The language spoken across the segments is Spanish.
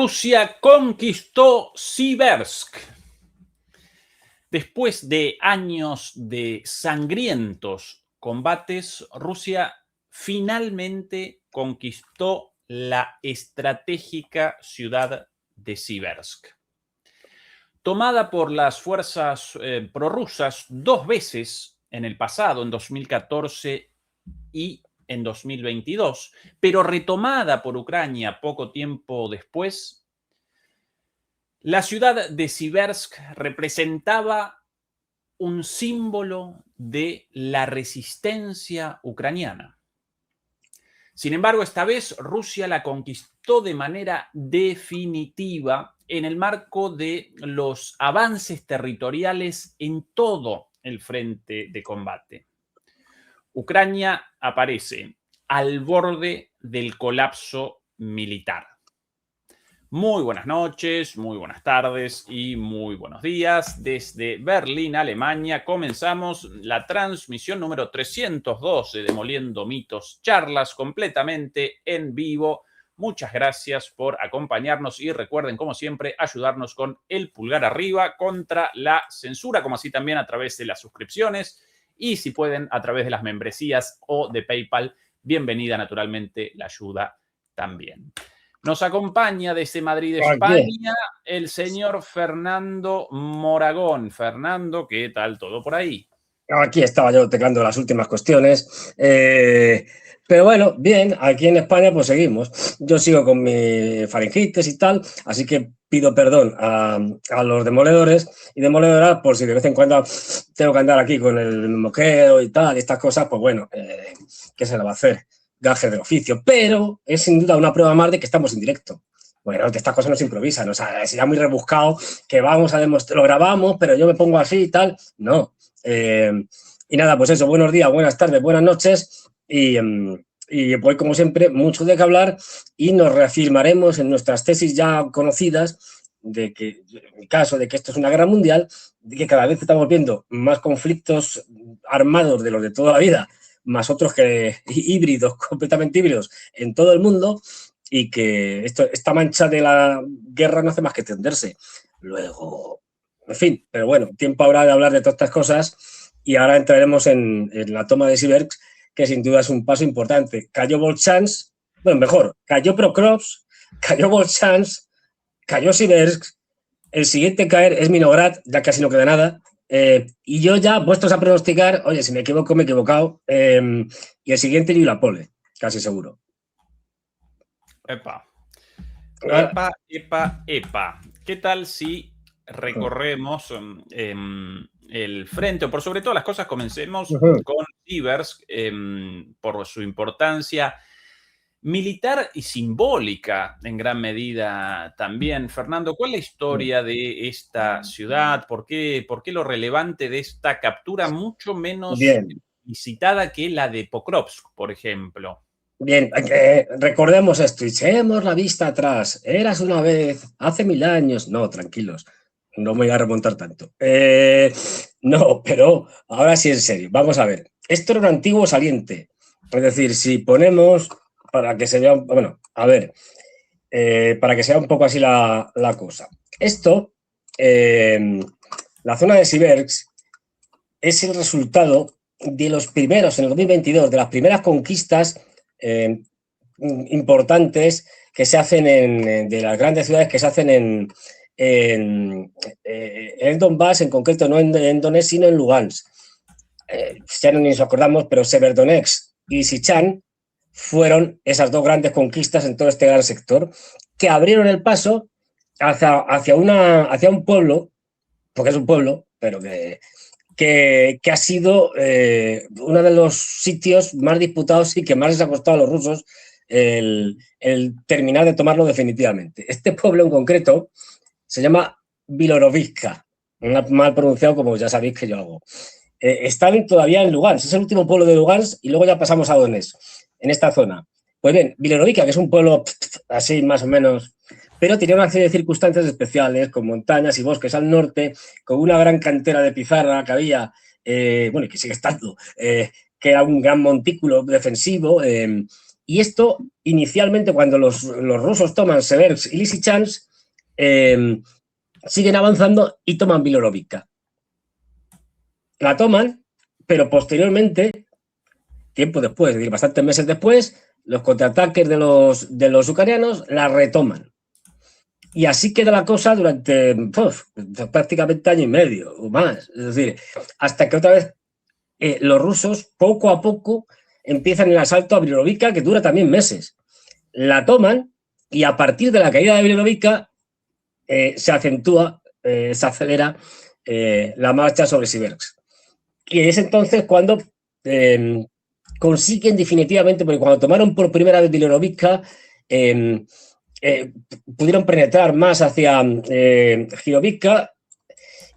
Rusia conquistó Siversk. Después de años de sangrientos combates, Rusia finalmente conquistó la estratégica ciudad de Siversk. Tomada por las fuerzas prorrusas dos veces en el pasado, en 2014 y en 2022, pero retomada por Ucrania poco tiempo después, la ciudad de Siversk representaba un símbolo de la resistencia ucraniana. Sin embargo, esta vez Rusia la conquistó de manera definitiva en el marco de los avances territoriales en todo el frente de combate. Ucrania aparece al borde del colapso militar. Muy buenas noches, muy buenas tardes y muy buenos días. Desde Berlín, Alemania, comenzamos la transmisión número 312 de Demoliendo Mitos, charlas completamente en vivo. Muchas gracias por acompañarnos y recuerden, como siempre, ayudarnos con el pulgar arriba contra la censura, como así también a través de las suscripciones y si pueden a través de las membresías o de PayPal. Bienvenida naturalmente la ayuda también. Nos acompaña desde Madrid, España, el señor Fernando Moragón. Fernando, ¿qué tal todo por ahí? Aquí estaba yo teclando las últimas cuestiones. Pero bueno, bien, aquí en España pues seguimos. Yo sigo con mi faringitis y tal, así que pido perdón a los demoledores y demoledoras por si de vez en cuando tengo que andar aquí con el moqueo y tal, y estas cosas, pues bueno, ¿qué se le va a hacer? Gaje del oficio, pero es sin duda una prueba más de que estamos en directo. Bueno, que estas cosas no se improvisan, o sea, sería muy rebuscado que vamos a demostrar, lo grabamos, pero yo me pongo así y tal. No. Y nada, pues eso, buenos días, buenas tardes, buenas noches y pues como siempre, mucho de qué hablar y nos reafirmaremos en nuestras tesis ya conocidas de que, en el caso de que esto es una guerra mundial, de que cada vez estamos viendo más conflictos armados de los de toda la vida, más otros que híbridos, completamente híbridos en todo el mundo y que esta mancha de la guerra no hace más que tenderse. Luego, en fin, pero bueno, tiempo habrá de hablar de todas estas cosas y ahora entraremos en la toma de Siversk, que sin duda es un paso importante. Cayó Volchansk, bueno, mejor, cayó Prokrovsk, cayó Volchansk, cayó Siversk, el siguiente a caer es Minograd, ya casi no queda nada. Y yo ya, puestos a pronosticar, oye, si me equivoco, me he equivocado. Y el siguiente, Yulapole, casi seguro. Epa. Epa, epa, epa. ¿Qué tal si recorremos el frente? O por sobre todas las cosas, comencemos con Siversk, por su importancia militar y simbólica en gran medida también. Fernando, ¿cuál es la historia de esta ciudad? ¿Por qué lo relevante de esta captura mucho menos visitada que la de Pokrovsk, por ejemplo? Bien, recordemos esto, y echemos la vista atrás. Eras una vez, hace 1000 años. No, tranquilos, no me voy a remontar tanto. No, pero ahora sí en serio. Vamos a ver. Esto era un antiguo saliente. Es decir, si ponemos, para que se vea, bueno, a ver, para que sea un poco así la cosa. Esto, la zona de Siversk, es el resultado de los primeros, en el 2022, de las primeras conquistas importantes que se hacen de las grandes ciudades que se hacen en el Donbass, en concreto no en Donetsk, sino en Lugansk. Ya no nos acordamos, pero Severodonetsk y Sychan fueron esas dos grandes conquistas en todo este gran sector que abrieron el paso hacia un pueblo, porque es un pueblo, pero que ha sido uno de los sitios más disputados y que más les ha costado a los rusos el terminar de tomarlo definitivamente. Este pueblo en concreto se llama Bilorovivka, mal pronunciado como ya sabéis que yo hago. Están todavía en Lugansk, es el último pueblo de Lugansk y luego ya pasamos a Donetsk, en esta zona. Pues bien, Bilorovivka, que es un pueblo así más o menos, pero tenía una serie de circunstancias especiales, con montañas y bosques al norte, con una gran cantera de pizarra que había, bueno, y que sigue estando, que era un gran montículo defensivo, Y esto, inicialmente, cuando los rusos toman Seversk y Lysychansk, siguen avanzando y toman Bilorovivka. La toman, pero posteriormente, tiempo después, es decir, bastantes meses después, los contraataques de los ucranianos la retoman. Y así queda la cosa durante prácticamente año y medio o más. Es decir, hasta que otra vez los rusos, poco a poco, empiezan el asalto a Bilorovivka, que dura también meses. La toman y a partir de la caída de Bilorovivka se acentúa, se acelera la marcha sobre Siversk. Y es entonces cuando consiguen definitivamente, porque cuando tomaron por primera vez Bilorovivka, pudieron penetrar más hacia Girovivka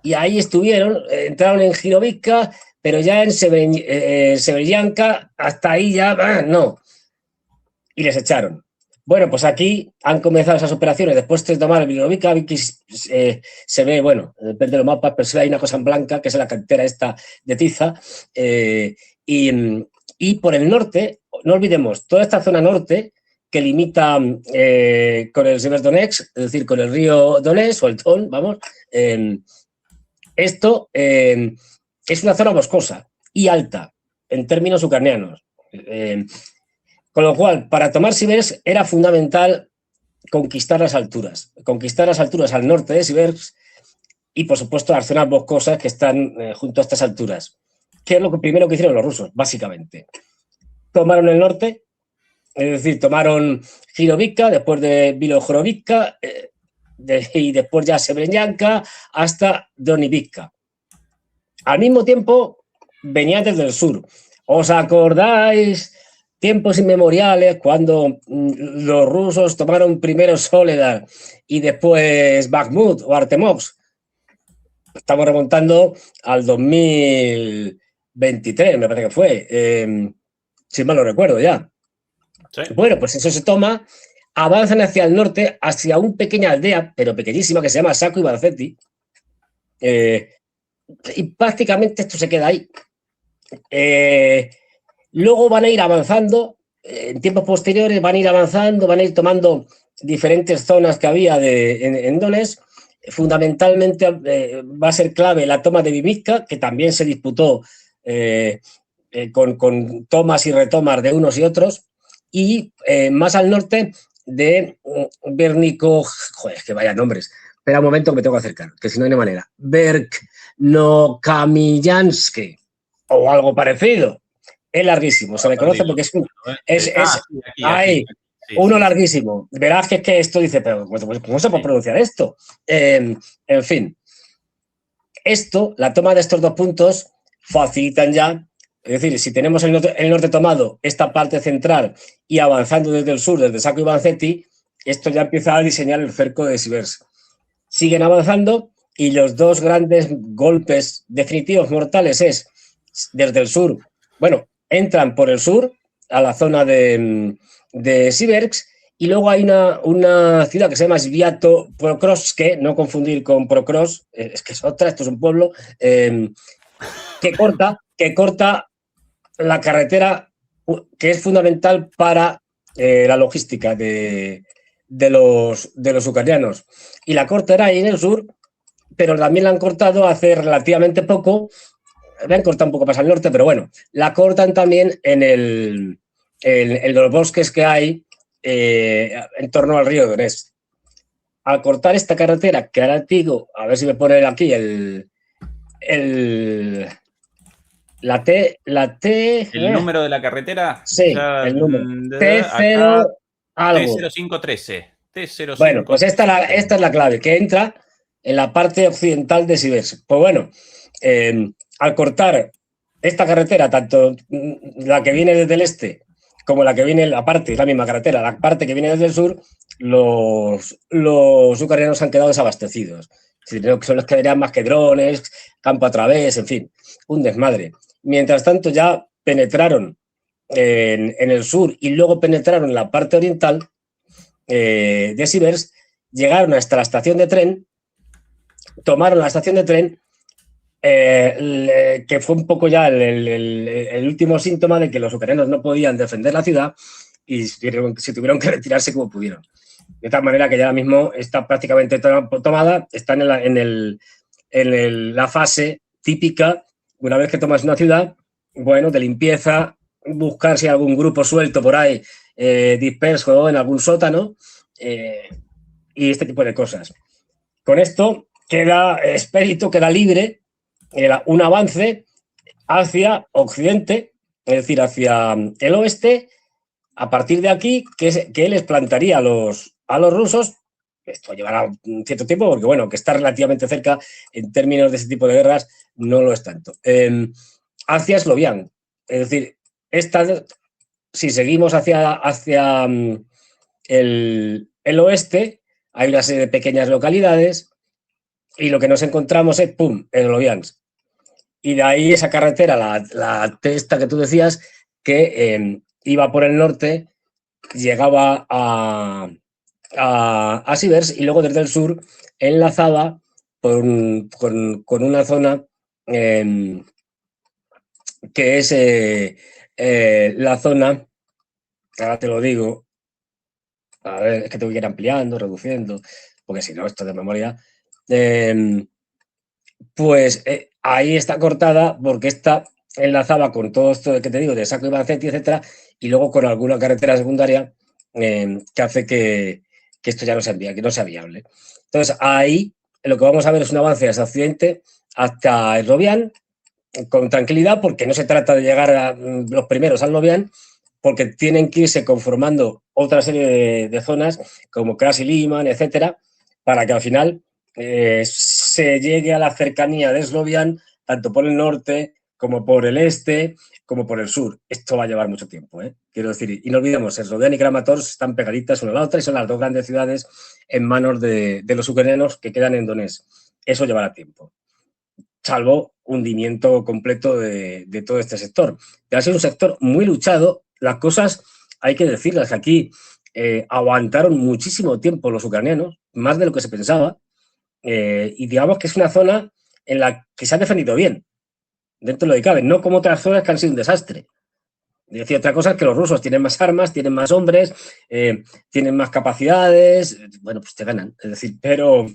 y ahí estuvieron, entraron en Girovivka, pero ya en Severianka, hasta ahí ya no. Y les echaron. Bueno, pues aquí han comenzado esas operaciones. Después de tomar el Bilorovivka, se ve, bueno, depende de los mapas, pero se ve hay una cosa en blanca, que es la cantera esta de Tiza. Y por el norte, no olvidemos, toda esta zona norte que limita con el Severodonetsk, es decir, con el río Donetsk o el Don, vamos, esto es una zona boscosa y alta en términos ucranianos. Con lo cual, para tomar Siversk era fundamental conquistar las alturas al norte de Siversk y, por supuesto, las zonas boscosas que están junto a estas alturas. ¿Qué es lo primero que hicieron los rusos? Básicamente, tomaron el norte, es decir, tomaron Girovivka, después de Bilohorivka y después ya Severnyanka hasta Donivivka. Al mismo tiempo, venían desde el sur. ¿Os acordáis? Tiempos inmemoriales, cuando los rusos tomaron primero Soledar y después Bakhmut o Artemovsk. Estamos remontando al 2023, me parece que fue, si mal no recuerdo ya. Sí. Bueno, pues eso se toma, avanzan hacia el norte, hacia una pequeña aldea, pero pequeñísima, que se llama Saku Ivanzeti, y prácticamente esto se queda ahí. Luego van a ir avanzando, en tiempos posteriores van a ir avanzando, van a ir tomando diferentes zonas que había en Donetsk. Fundamentalmente va a ser clave la toma de Vivivka, que también se disputó con tomas y retomas de unos y otros, y más al norte de Vernico, joder, que vaya nombres, espera un momento que me tengo que acercar, que si no hay manera, Verkhnokamianske o algo parecido. Es larguísimo, se le conoce porque uno larguísimo. Verás que esto dice, pero ¿cómo se puede pronunciar esto? En fin, la toma de estos dos puntos facilitan ya, es decir, si tenemos el norte tomado, esta parte central y avanzando desde el sur, desde Saku Ivanzeti, esto ya empieza a diseñar el cerco de Siversk. Siguen avanzando y los dos grandes golpes definitivos mortales es desde el sur. Bueno, entran por el sur a la zona de Siversk y luego hay una ciudad que se llama Sviatopolkrovsk, no confundir con Prokros, es que es otra, esto es un pueblo, que corta la carretera que es fundamental para la logística de los ucranianos. Y la cortará ahí en el sur, pero también la han cortado hace relativamente poco. Me han cortado un poco más al norte, pero bueno, la cortan también en los bosques que hay en torno al río Donetsk. Al cortar esta carretera, que ahora digo, a ver si me pone aquí la T. ¿El número de la carretera? Sí, el número. T0 algo. T0513. T0513. Bueno, pues esta es la clave, que entra en la parte occidental de Siversk. Pues bueno, al cortar esta carretera, tanto la que viene desde el este como la que viene, la misma carretera, la parte que viene desde el sur, los ucranianos han quedado desabastecidos. Son los que verían más que drones, campo a través, en fin, un desmadre. Mientras tanto, ya penetraron en el sur y luego penetraron en la parte oriental de Siversk, llegaron hasta la estación de tren, tomaron la estación de tren, que fue un poco ya el último síntoma de que los ucranianos no podían defender la ciudad, y se tuvieron que retirarse como pudieron. De tal manera que ya ahora mismo está prácticamente tomada, está en la fase típica, una vez que tomas una ciudad, bueno, de limpieza, buscar si hay algún grupo suelto por ahí, disperso en algún sótano, y este tipo de cosas. Con esto queda expedito, queda libre un avance hacia Occidente, es decir, hacia el oeste, a partir de aquí, que les plantaría a los rusos. Esto llevará un cierto tiempo, porque bueno, que está relativamente cerca en términos de ese tipo de guerras, no lo es tanto. Hacia Slovian, es decir, si seguimos hacia el oeste, hay una serie de pequeñas localidades y lo que nos encontramos es, ¡pum!, Sloviansk. Y de ahí esa carretera, la testa que tú decías, que iba por el norte, llegaba a Sivers y luego desde el sur enlazaba con una zona que es la zona, ahora te lo digo, a ver, es que tengo que ir ampliando, reduciendo, porque si no, esto de memoria, pues ahí está cortada porque esta enlazaba con todo esto que te digo, de Saco y Vancetti, etcétera, y luego con alguna carretera secundaria que hace que esto ya no sea viable. Entonces, ahí lo que vamos a ver es un avance hacia Occidente, hasta Slovian, con tranquilidad, porque no se trata de llegar a los primeros al Slovian, porque tienen que irse conformando otra serie de zonas, como Krasy Liman, etcétera, para que al final se llegue a la cercanía de Slovian, tanto por el norte como por el este, como por el sur. Esto va a llevar mucho tiempo, quiero decir, y no olvidemos, Slovian y Kramatorsk están pegaditas una a la otra y son las dos grandes ciudades en manos de los ucranianos que quedan en Donetsk. Eso llevará tiempo, salvo hundimiento completo de todo este sector. Ha sido un sector muy luchado. Las cosas hay que decirlas, que aquí aguantaron muchísimo tiempo los ucranianos, más de lo que se pensaba, y digamos que es una zona en la que se ha defendido bien, dentro de lo que cabe, no como otras zonas que han sido un desastre. Es decir, otra cosa es que los rusos tienen más armas, tienen más hombres, tienen más capacidades, bueno, pues te ganan, es decir, pero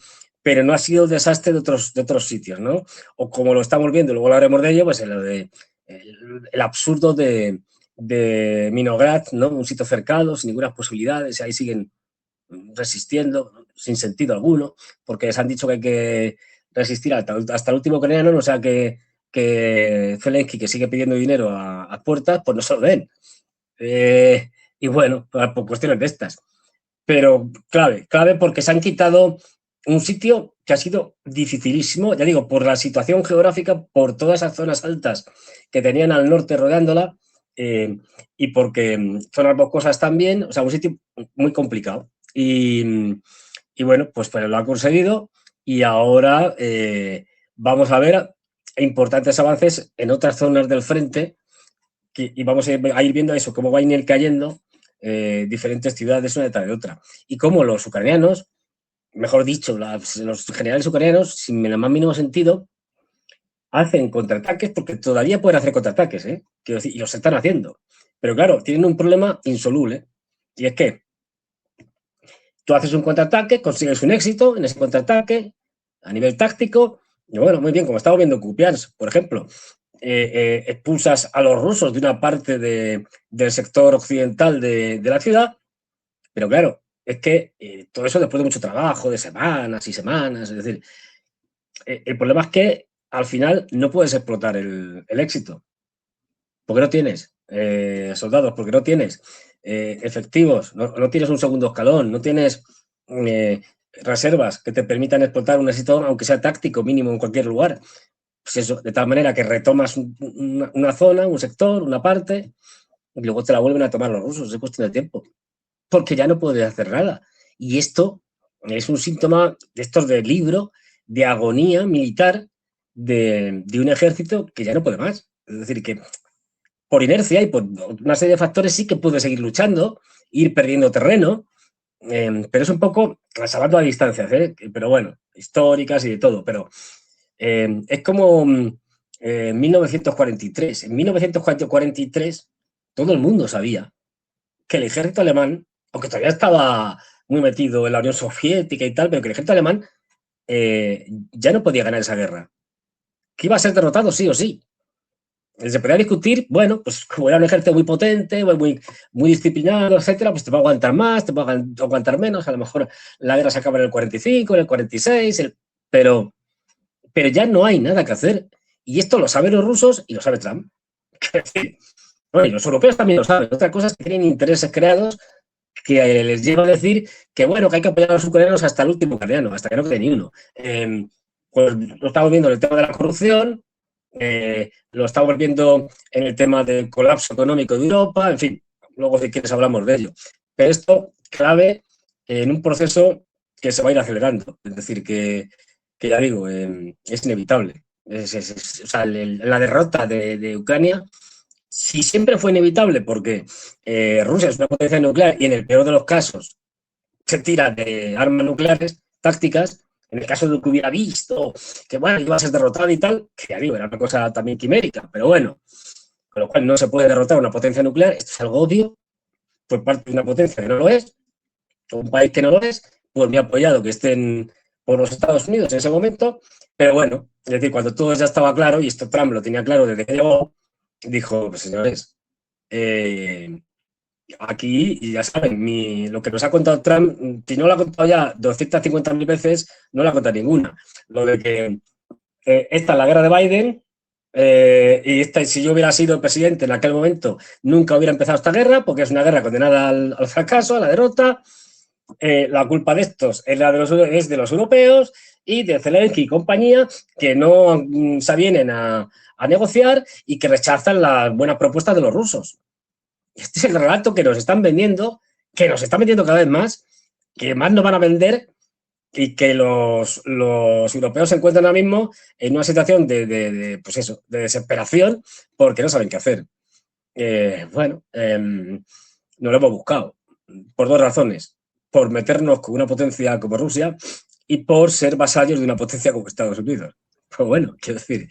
no ha sido el desastre de otros sitios, ¿no? O como lo estamos viendo, luego hablaremos de ello, pues el absurdo de Minograd, ¿no? Un sitio cercado, sin ninguna posibilidades, y ahí siguen resistiendo, ¿no? Sin sentido alguno, porque les han dicho que hay que resistir hasta el último ucraniano, o sea que Zelensky, que sigue pidiendo dinero a puertas, pues no se lo den. Y bueno, por cuestiones de estas. Pero clave porque se han quitado un sitio que ha sido dificilísimo, ya digo, por la situación geográfica, por todas esas zonas altas que tenían al norte rodeándola, y porque zonas boscosas también, o sea, un sitio muy complicado. Y bueno, pues lo ha conseguido y ahora vamos a ver importantes avances en otras zonas del frente y vamos a ir viendo eso, cómo va a ir cayendo diferentes ciudades una detrás de otra. Y cómo los ucranianos, mejor dicho, los generales ucranianos, sin el más mínimo sentido, hacen contraataques, porque todavía pueden hacer contraataques, quiero decir, y los están haciendo. Pero claro, tienen un problema insoluble, y es que tú haces un contraataque, consigues un éxito en ese contraataque a nivel táctico, y bueno, muy bien, como estamos viendo en Kupiansk, por ejemplo, expulsas a los rusos de una parte del sector occidental de la ciudad, pero claro, es que todo eso después de mucho trabajo, de semanas y semanas, es decir, el problema es que al final no puedes explotar el éxito, porque no tienes soldados, porque no tienes efectivos, no tienes un segundo escalón, no tienes reservas que te permitan explotar un éxito, aunque sea táctico mínimo en cualquier lugar. Pues eso, de tal manera que retomas una zona, un sector, una parte, y luego te la vuelven a tomar los rusos, es cuestión de tiempo, porque ya no puedes hacer nada. Y esto es un síntoma de estos de libro, de agonía militar de un ejército que ya no puede más. Es decir, que por inercia y por una serie de factores sí que puede seguir luchando, ir perdiendo terreno, pero es un poco salvando a distancias, pero bueno, históricas y de todo, pero es como 1943. En 1943 todo el mundo sabía que el ejército alemán, aunque todavía estaba muy metido en la Unión Soviética y tal, pero que el ejército alemán ya no podía ganar esa guerra, que iba a ser derrotado sí o sí. Se podía discutir, bueno, pues como era un ejército muy potente, muy disciplinado, etcétera, pues te va a aguantar más, te va a aguantar menos, a lo mejor la guerra se acaba en el 45, en el 46, pero ya no hay nada que hacer. Y esto lo saben los rusos y lo sabe Trump. Bueno, y los europeos también lo saben. Otra cosa es que tienen intereses creados que les lleva a decir que, bueno, que hay que apoyar a los ucranianos hasta el último ucraniano, hasta que no quede ni uno. Pues lo estamos viendo en el tema de la corrupción, lo estamos viendo en el tema del colapso económico de Europa, en fin, luego si quieres hablamos de ello. Pero esto clave en un proceso que se va a ir acelerando, es decir, que ya digo, es inevitable. O sea, la derrota de Ucrania, si siempre fue inevitable porque Rusia es una potencia nuclear y en el peor de los casos se tira de armas nucleares tácticas, en el caso de que hubiera visto que bueno, iba a ser derrotada y tal, que ya digo, era una cosa también quimérica, pero bueno, con lo cual no se puede derrotar una potencia nuclear, esto es algo obvio, por parte de una potencia que no lo es, un país que no lo es, pues me ha apoyado que estén por los Estados Unidos en ese momento, pero bueno, es decir, cuando todo ya estaba claro, y esto Trump lo tenía claro desde que llegó, dijo, pues señores, aquí, y ya saben, lo que nos ha contado Trump, si no lo ha contado ya 250.000 veces, no lo ha contado ninguna. Lo de que esta es la guerra de Biden, y si yo hubiera sido presidente en aquel momento, nunca hubiera empezado esta guerra, porque es una guerra condenada al fracaso, a la derrota. La culpa de estos es de los europeos y de Zelensky y compañía, que no se avienen a negociar y que rechazan las buenas propuestas de los rusos. Este es el relato que nos están vendiendo, que nos están vendiendo cada vez más, que más nos van a vender y que los europeos se encuentran ahora mismo en una situación pues eso, de desesperación porque no saben qué hacer. Bueno, no lo hemos buscado por dos razones. Por meternos con una potencia como Rusia y por ser vasallos de una potencia como Estados Unidos. Pues bueno, quiero decir,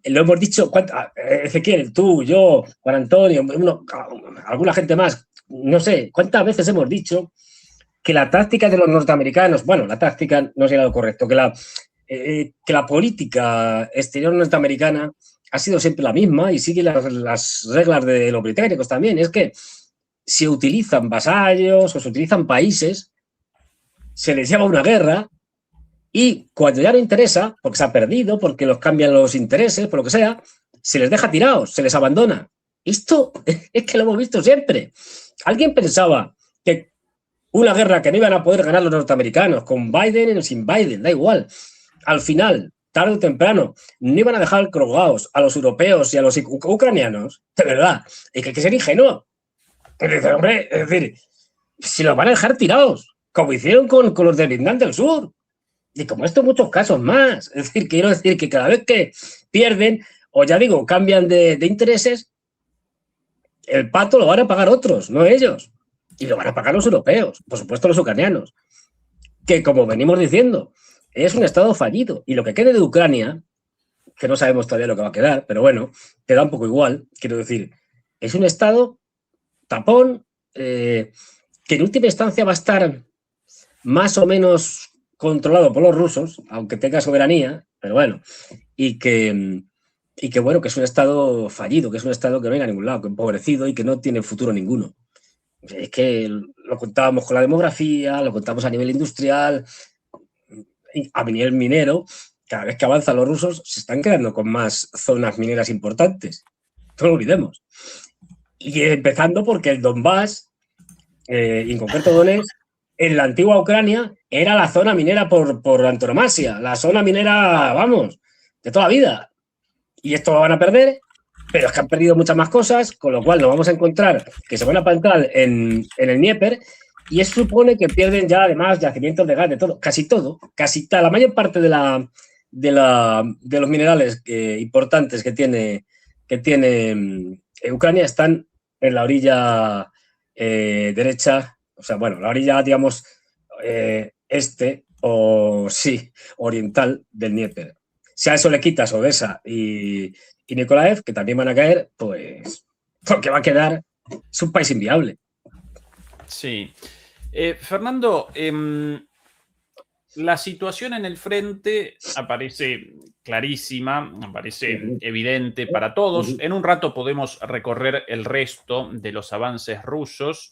lo hemos dicho, Ezequiel, tú, yo, Juan Antonio, alguna gente más, no sé, ¿cuántas veces hemos dicho que la táctica de los norteamericanos, bueno, la táctica no sería lo correcto, que la política exterior norteamericana ha sido siempre la misma y sigue las reglas de los británicos también? Es que se utilizan vasallos o se utilizan países, se les lleva una guerra y cuando ya no interesa, porque se ha perdido, porque los cambian los intereses, por lo que sea, se les deja tirados, se les abandona. Esto es que lo hemos visto siempre. ¿Alguien pensaba que una guerra que no iban a poder ganar los norteamericanos, con Biden o sin Biden, da igual, al final, tarde o temprano, no iban a dejar colgados a los europeos y a los ucranianos? De verdad, hay que ser ingenuo. Hombre, es decir, si los van a dejar tirados, como hicieron con los de Vietnam del Sur. Y como esto, muchos casos más. Es decir, quiero decir que cada vez que pierden, o ya digo, cambian de intereses, el pato lo van a pagar otros, no ellos. Y lo van a pagar los europeos, por supuesto los ucranianos. Que, como venimos diciendo, es un estado fallido. Y lo que quede de Ucrania, que no sabemos todavía lo que va a quedar, pero bueno, te da un poco igual, quiero decir, es un estado tapón, que en última instancia va a estar más o menos controlado por los rusos, aunque tenga soberanía, pero bueno, y que bueno, que es un estado fallido, que es un estado que no va a ningún lado, que empobrecido y que no tiene futuro ninguno. Es que lo contábamos con la demografía, lo contamos a nivel industrial, a nivel minero. Cada vez que avanzan los rusos se están quedando con más zonas mineras importantes, no lo olvidemos. Y empezando porque el Donbass, y en concreto Donetsk, en la antigua Ucrania era la zona minera por antonomasia, la zona minera, vamos, de toda la vida. Y esto lo van a perder, pero es que han perdido muchas más cosas, con lo cual nos vamos a encontrar que se van a plantar en el Dnieper, y eso supone que pierden ya además yacimientos de gas, de todo, casi la mayor parte de los minerales importantes que tiene Ucrania están en la orilla derecha, o sea, bueno, la orilla, digamos, este o sí, oriental del Dnieper. Si a eso le quitas Odessa y Nikolaev, que también van a caer, pues lo que va a quedar es un país inviable. Sí. Fernando, la situación en el frente aparece clarísima, aparece evidente para todos. En un rato podemos recorrer el resto de los avances rusos.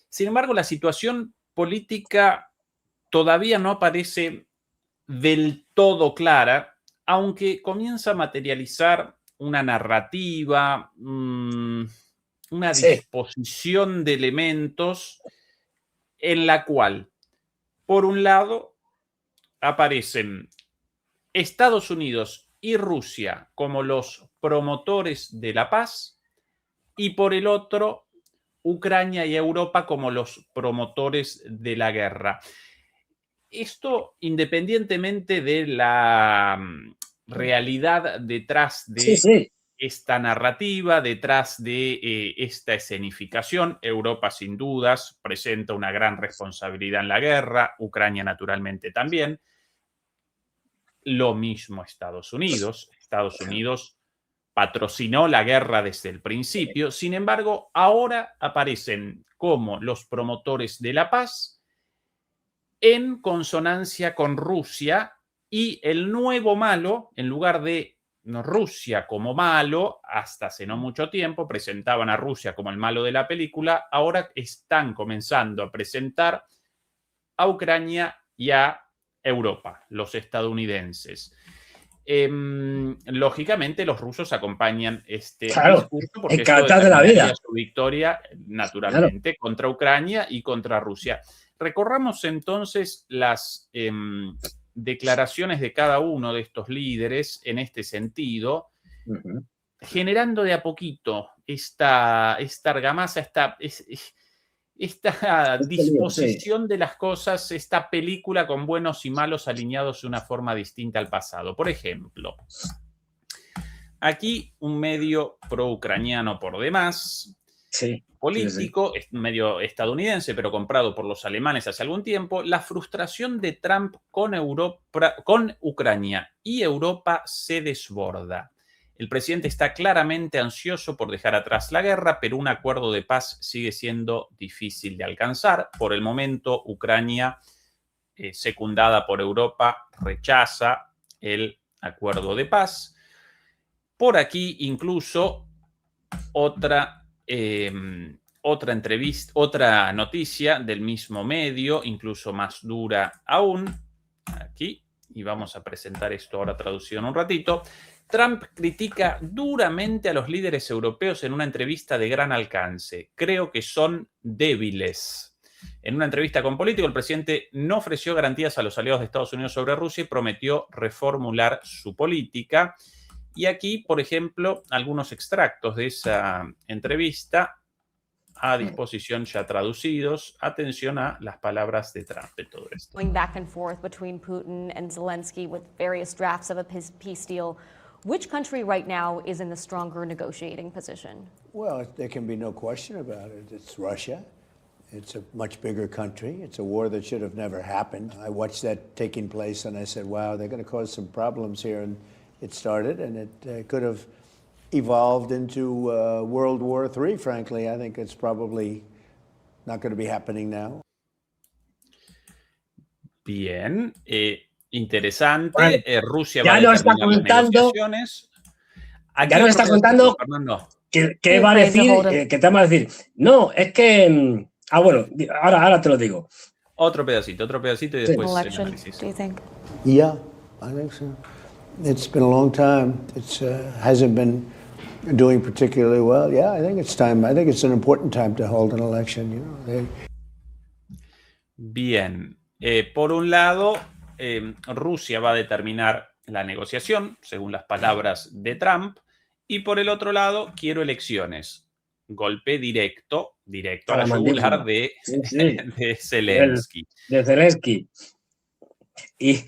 Sin embargo, la situación política todavía no aparece del todo clara, aunque comienza a materializar una narrativa, una Sí, disposición de elementos en la cual, por un lado, aparecen Estados Unidos y Rusia como los promotores de la paz y por el otro, Ucrania y Europa como los promotores de la guerra. Esto independientemente de la realidad detrás sí, de sí. esta narrativa, detrás de esta escenificación. Europa sin dudas presenta una gran responsabilidad en la guerra, Ucrania naturalmente también. Lo mismo Estados Unidos. Estados Unidos patrocinó la guerra desde el principio. Sin embargo, ahora aparecen como los promotores de la paz en consonancia con Rusia, y el nuevo malo, en lugar de Rusia como malo, hasta hace no mucho tiempo presentaban a Rusia como el malo de la película, ahora están comenzando a presentar a Ucrania y a Europa, los estadounidenses. Lógicamente los rusos acompañan este Claro, discurso porque esto encantados de la determinaría vida. su victoria Claro. naturalmente contra Ucrania y contra Rusia. Recorramos entonces las declaraciones de cada uno de estos líderes en este sentido, generando de a poquito esta argamasa, esta Este lío, sí. disposición de las cosas, esta película con buenos y malos alineados de una forma distinta al pasado. Por ejemplo, aquí un medio pro-ucraniano por demás, Sí, sí, sí. político, medio estadounidense, pero comprado por los alemanes hace algún tiempo, la frustración de Trump con Ucrania y Europa se desborda. El presidente está claramente ansioso por dejar atrás la guerra, pero un acuerdo de paz sigue siendo difícil de alcanzar. Por el momento, Ucrania, secundada por Europa, rechaza el acuerdo de paz. Por aquí, incluso, otra entrevista, otra noticia del mismo medio, incluso más dura aún. Aquí, y vamos a presentar esto ahora traducido en un ratito. Trump critica duramente a los líderes europeos en una entrevista de gran alcance. Creo que son débiles. En una entrevista con Político, el presidente no ofreció garantías a los aliados de Estados Unidos sobre Rusia y prometió reformular su política. Y aquí, por ejemplo, algunos extractos de esa entrevista a disposición ya traducidos. Atención a las palabras de Trump de todo esto. Going back and forth between Putin and Zelensky with various drafts of a peace deal. Which country right now is in the stronger negotiating position? Well, there can be no question about it. It's Russia. It's a much bigger country. It's a war that should have never happened. I watched that taking place and I said, wow, they're going to cause some problems here. And it started, and it could have evolved into World War III, frankly. I think it's probably not going to be happening now. Bien, interesante. Bueno, Rusia ya va a nos está determinar las contando, negociaciones. Aquí ya nos otro está pedacito, contando Fernando. qué va a decir, que te va a decir. No, es que. Bueno, ahora te lo digo. Otro pedacito y después el análisis. Do you think? Yeah, I think so. It's been a long time. It hasn't been doing particularly well. Yeah, I think it's time. I think it's an important time to hold an election. You know, Bien, por un lado, Rusia va a determinar la negociación, según las palabras de Trump, y por el otro lado, quiero elecciones. Golpe directo a la yugular de, Sí, sí. de Zelensky. De Zelensky. Y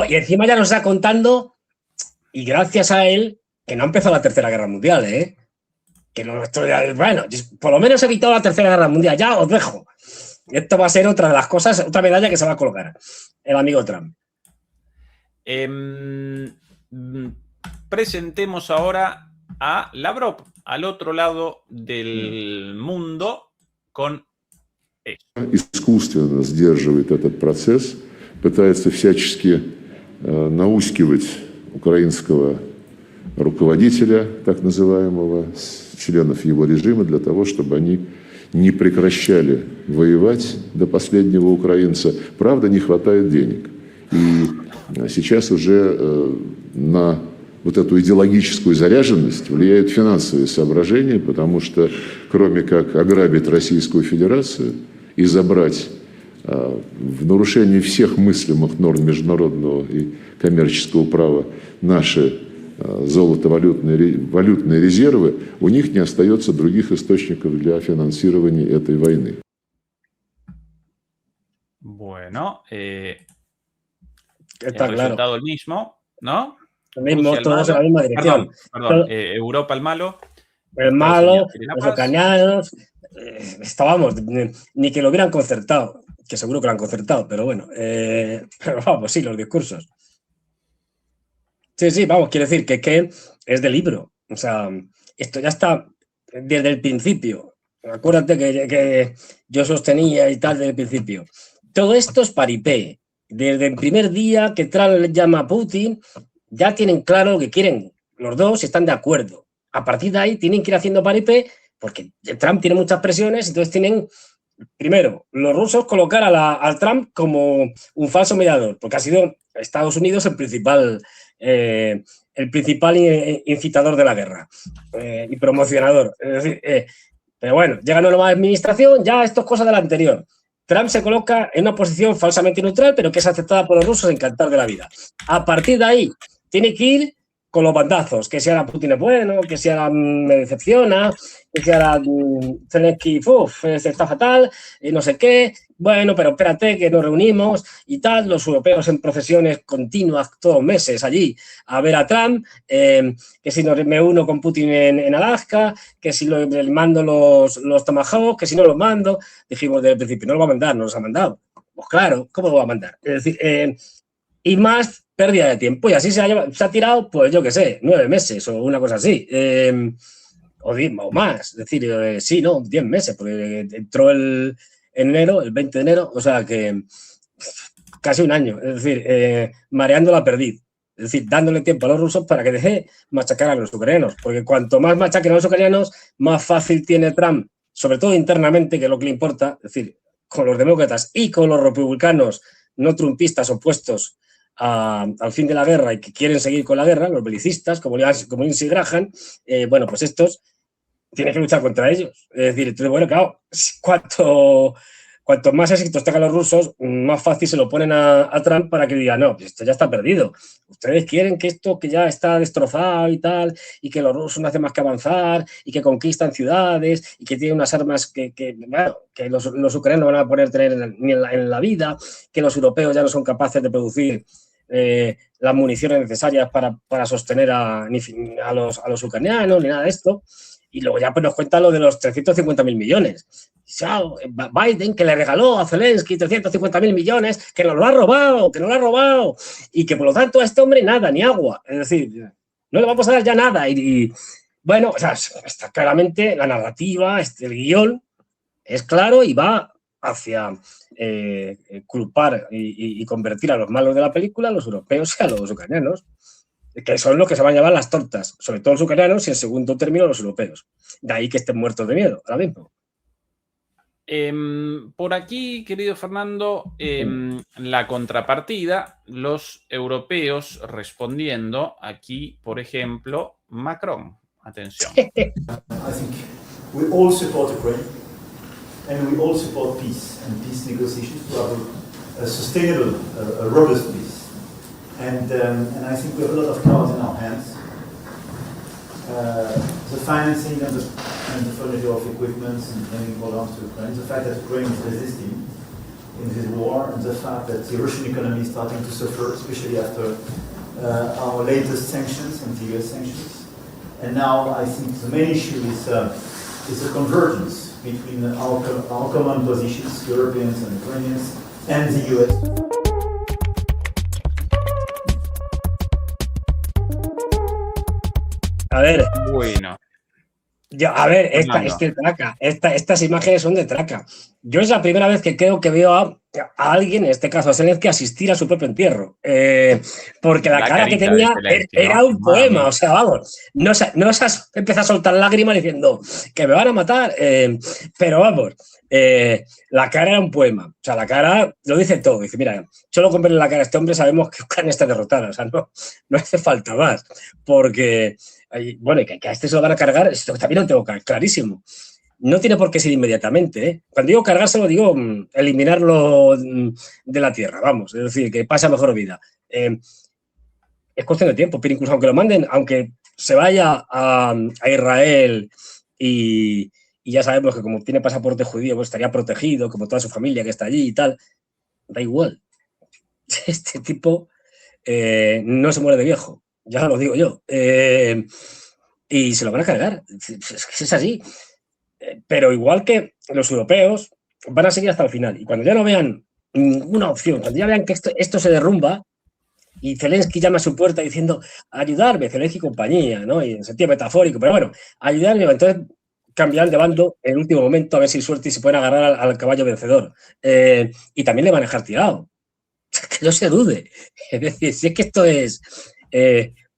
encima ya nos está contando, y gracias a él, que no ha empezado la Tercera Guerra Mundial, ¿eh? Que no estoy. Bueno, por lo menos he evitado la Tercera Guerra Mundial. Ya os dejo. Esto va a ser otra de las cosas, otra medalla que se va a colocar el amigo Trump. Presentemos ahora a Lavrov, al otro lado del mundo, con искусственно сдерживает этот процесс, пытается всячески наускивать украинского руководителя, так называемого, членов его режима, для того, чтобы они не прекращали воевать до последнего украинца. Правда, не хватает денег. И сейчас уже на вот эту идеологическую заряженность влияют финансовые соображения, потому что кроме как ограбить Российскую Федерацию и забрать в нарушении всех мыслимых норм международного и коммерческого права наши золотовалютные резервы, у них не остается других источников для финансирования этой войны. Bueno, Está el claro. resultado el mismo, ¿no? Lo mismo, Rusia el todos en malo. la misma dirección. Perdón, Europa el malo. El Estados malo, Unidos quiere la los paz. ucranianos, estábamos, ni que lo hubieran concertado, que seguro que lo han concertado, pero bueno, pero vamos, sí, los discursos. Sí, vamos, quiero decir que es de libro, o sea, esto ya está desde el principio. Acuérdate que yo sostenía y tal desde el principio. Todo esto es paripé. Desde el primer día que Trump le llama a Putin, ya tienen claro lo que quieren los dos y están de acuerdo. A partir de ahí tienen que ir haciendo paripé porque Trump tiene muchas presiones, entonces tienen, primero, los rusos colocar al Trump como un falso mediador, porque ha sido Estados Unidos el principal incitador de la guerra y promocionador. Es decir, pero bueno, llega una nueva administración, ya esto es cosa de la anterior. Trump se coloca en una posición falsamente neutral, pero que es aceptada por los rusos encantar de la vida. A partir de ahí, tiene que ir con los bandazos, que si ahora Putin es bueno, que si ahora me decepciona, que si ahora Zelensky está fatal, y no sé qué. Bueno, pero espérate que nos reunimos y tal, los europeos en procesiones continuas todos los meses allí a ver a Trump, que si me uno con Putin en Alaska, que si le mando los Tomahawk, que si no los mando. Dijimos desde el principio, no lo va a mandar, no los ha mandado. Pues claro, ¿cómo lo va a mandar? Es decir, y más pérdida de tiempo. Y así se ha tirado, pues yo qué sé, 9 meses o una cosa así. O más. Es decir, sí, no, 10 meses, porque entró el 20 de enero, o sea que casi un año. Es decir, mareando la perdiz. Es decir, dándole tiempo a los rusos para que deje machacar a los ucranianos. Porque cuanto más machaquen a los ucranianos, más fácil tiene Trump, sobre todo internamente, que es lo que le importa, es decir, con los demócratas y con los republicanos no trumpistas opuestos al fin de la guerra y que quieren seguir con la guerra, los belicistas, como Lindsey Graham, bueno, pues estos tienen que luchar contra ellos. Es decir, entonces, bueno, claro, cuanto más éxitos tengan los rusos, más fácil se lo ponen a Trump para que diga, no, pues esto ya está perdido. Ustedes quieren que esto que ya está destrozado y tal, y que los rusos no hacen más que avanzar, y que conquistan ciudades, y que tienen unas armas que los ucranianos no van a poder tener ni en la vida, que los europeos ya no son capaces de producir las municiones necesarias para sostener a los ucranianos, ni nada de esto. Y luego ya pues nos cuenta lo de los 350.000 millones. Biden, que le regaló a Zelensky 350.000 millones, que nos lo ha robado, y que por lo tanto a este hombre nada, ni agua. Es decir, no le vamos a dar ya nada. Y bueno, o sea, está claramente la narrativa, el guión es claro y va hacia culpar y convertir a los malos de la película, a los europeos y a los ucranianos, que son los que se van a llevar las tortas, sobre todo los ucranianos y en segundo término los europeos. De ahí que estén muertos de miedo ahora mismo. Por aquí, querido Fernando, la contrapartida, los europeos respondiendo, aquí, por ejemplo, Macron. Atención. I think we all support Ukraine and we all support peace and peace negotiations to have a sustainable, a robust peace. And I think we have a lot of cards in our hands. The financing and the furniture of equipment and bringing all arms to Ukraine, the fact that Ukraine is resisting in this war, and the fact that the Russian economy is starting to suffer, especially after our latest sanctions, anti-US sanctions. And now I think the main issue is a convergence between our common positions, Europeans and Ukrainians, and the US. A ver. Bueno. A ver, Fernando. es que traca, estas imágenes son de traca. Yo es la primera vez que creo que veo a alguien, en este caso a Zelensky, asistir a su propio entierro. Porque la cara que carita tenía de Zelensky, ¿no? era un poema, Mami. o sea, vamos, empieza a soltar lágrimas diciendo que me van a matar, pero vamos, la cara era un poema, o sea, la cara lo dice todo, dice, mira, solo con verle la cara a este hombre sabemos que Ucrania está derrotada, o sea, no hace falta más, porque, bueno, que a este se lo van a cargar, esto también lo tengo clarísimo. No tiene por qué ser inmediatamente, ¿eh? Cuando digo cargárselo, digo eliminarlo de la tierra, vamos, es decir, que pase a mejor vida. Es cuestión de tiempo, pero incluso aunque lo manden, aunque se vaya a Israel y ya sabemos que como tiene pasaporte judío, pues estaría protegido, como toda su familia que está allí y tal, da igual. Este tipo no se muere de viejo, ya lo digo yo. Y se lo van a cargar, es así. Pero igual que los europeos van a seguir hasta el final. Y cuando ya no vean ninguna opción, cuando ya vean que esto se derrumba y Zelensky llama a su puerta diciendo ayudarme, Zelensky y compañía, ¿no? Y en sentido metafórico, pero bueno, ayudarme, entonces cambiarán de bando en el último momento a ver si suerte y se pueden agarrar al caballo vencedor. Y también le van a dejar tirado. Que no se dude. Es decir, si es que esto es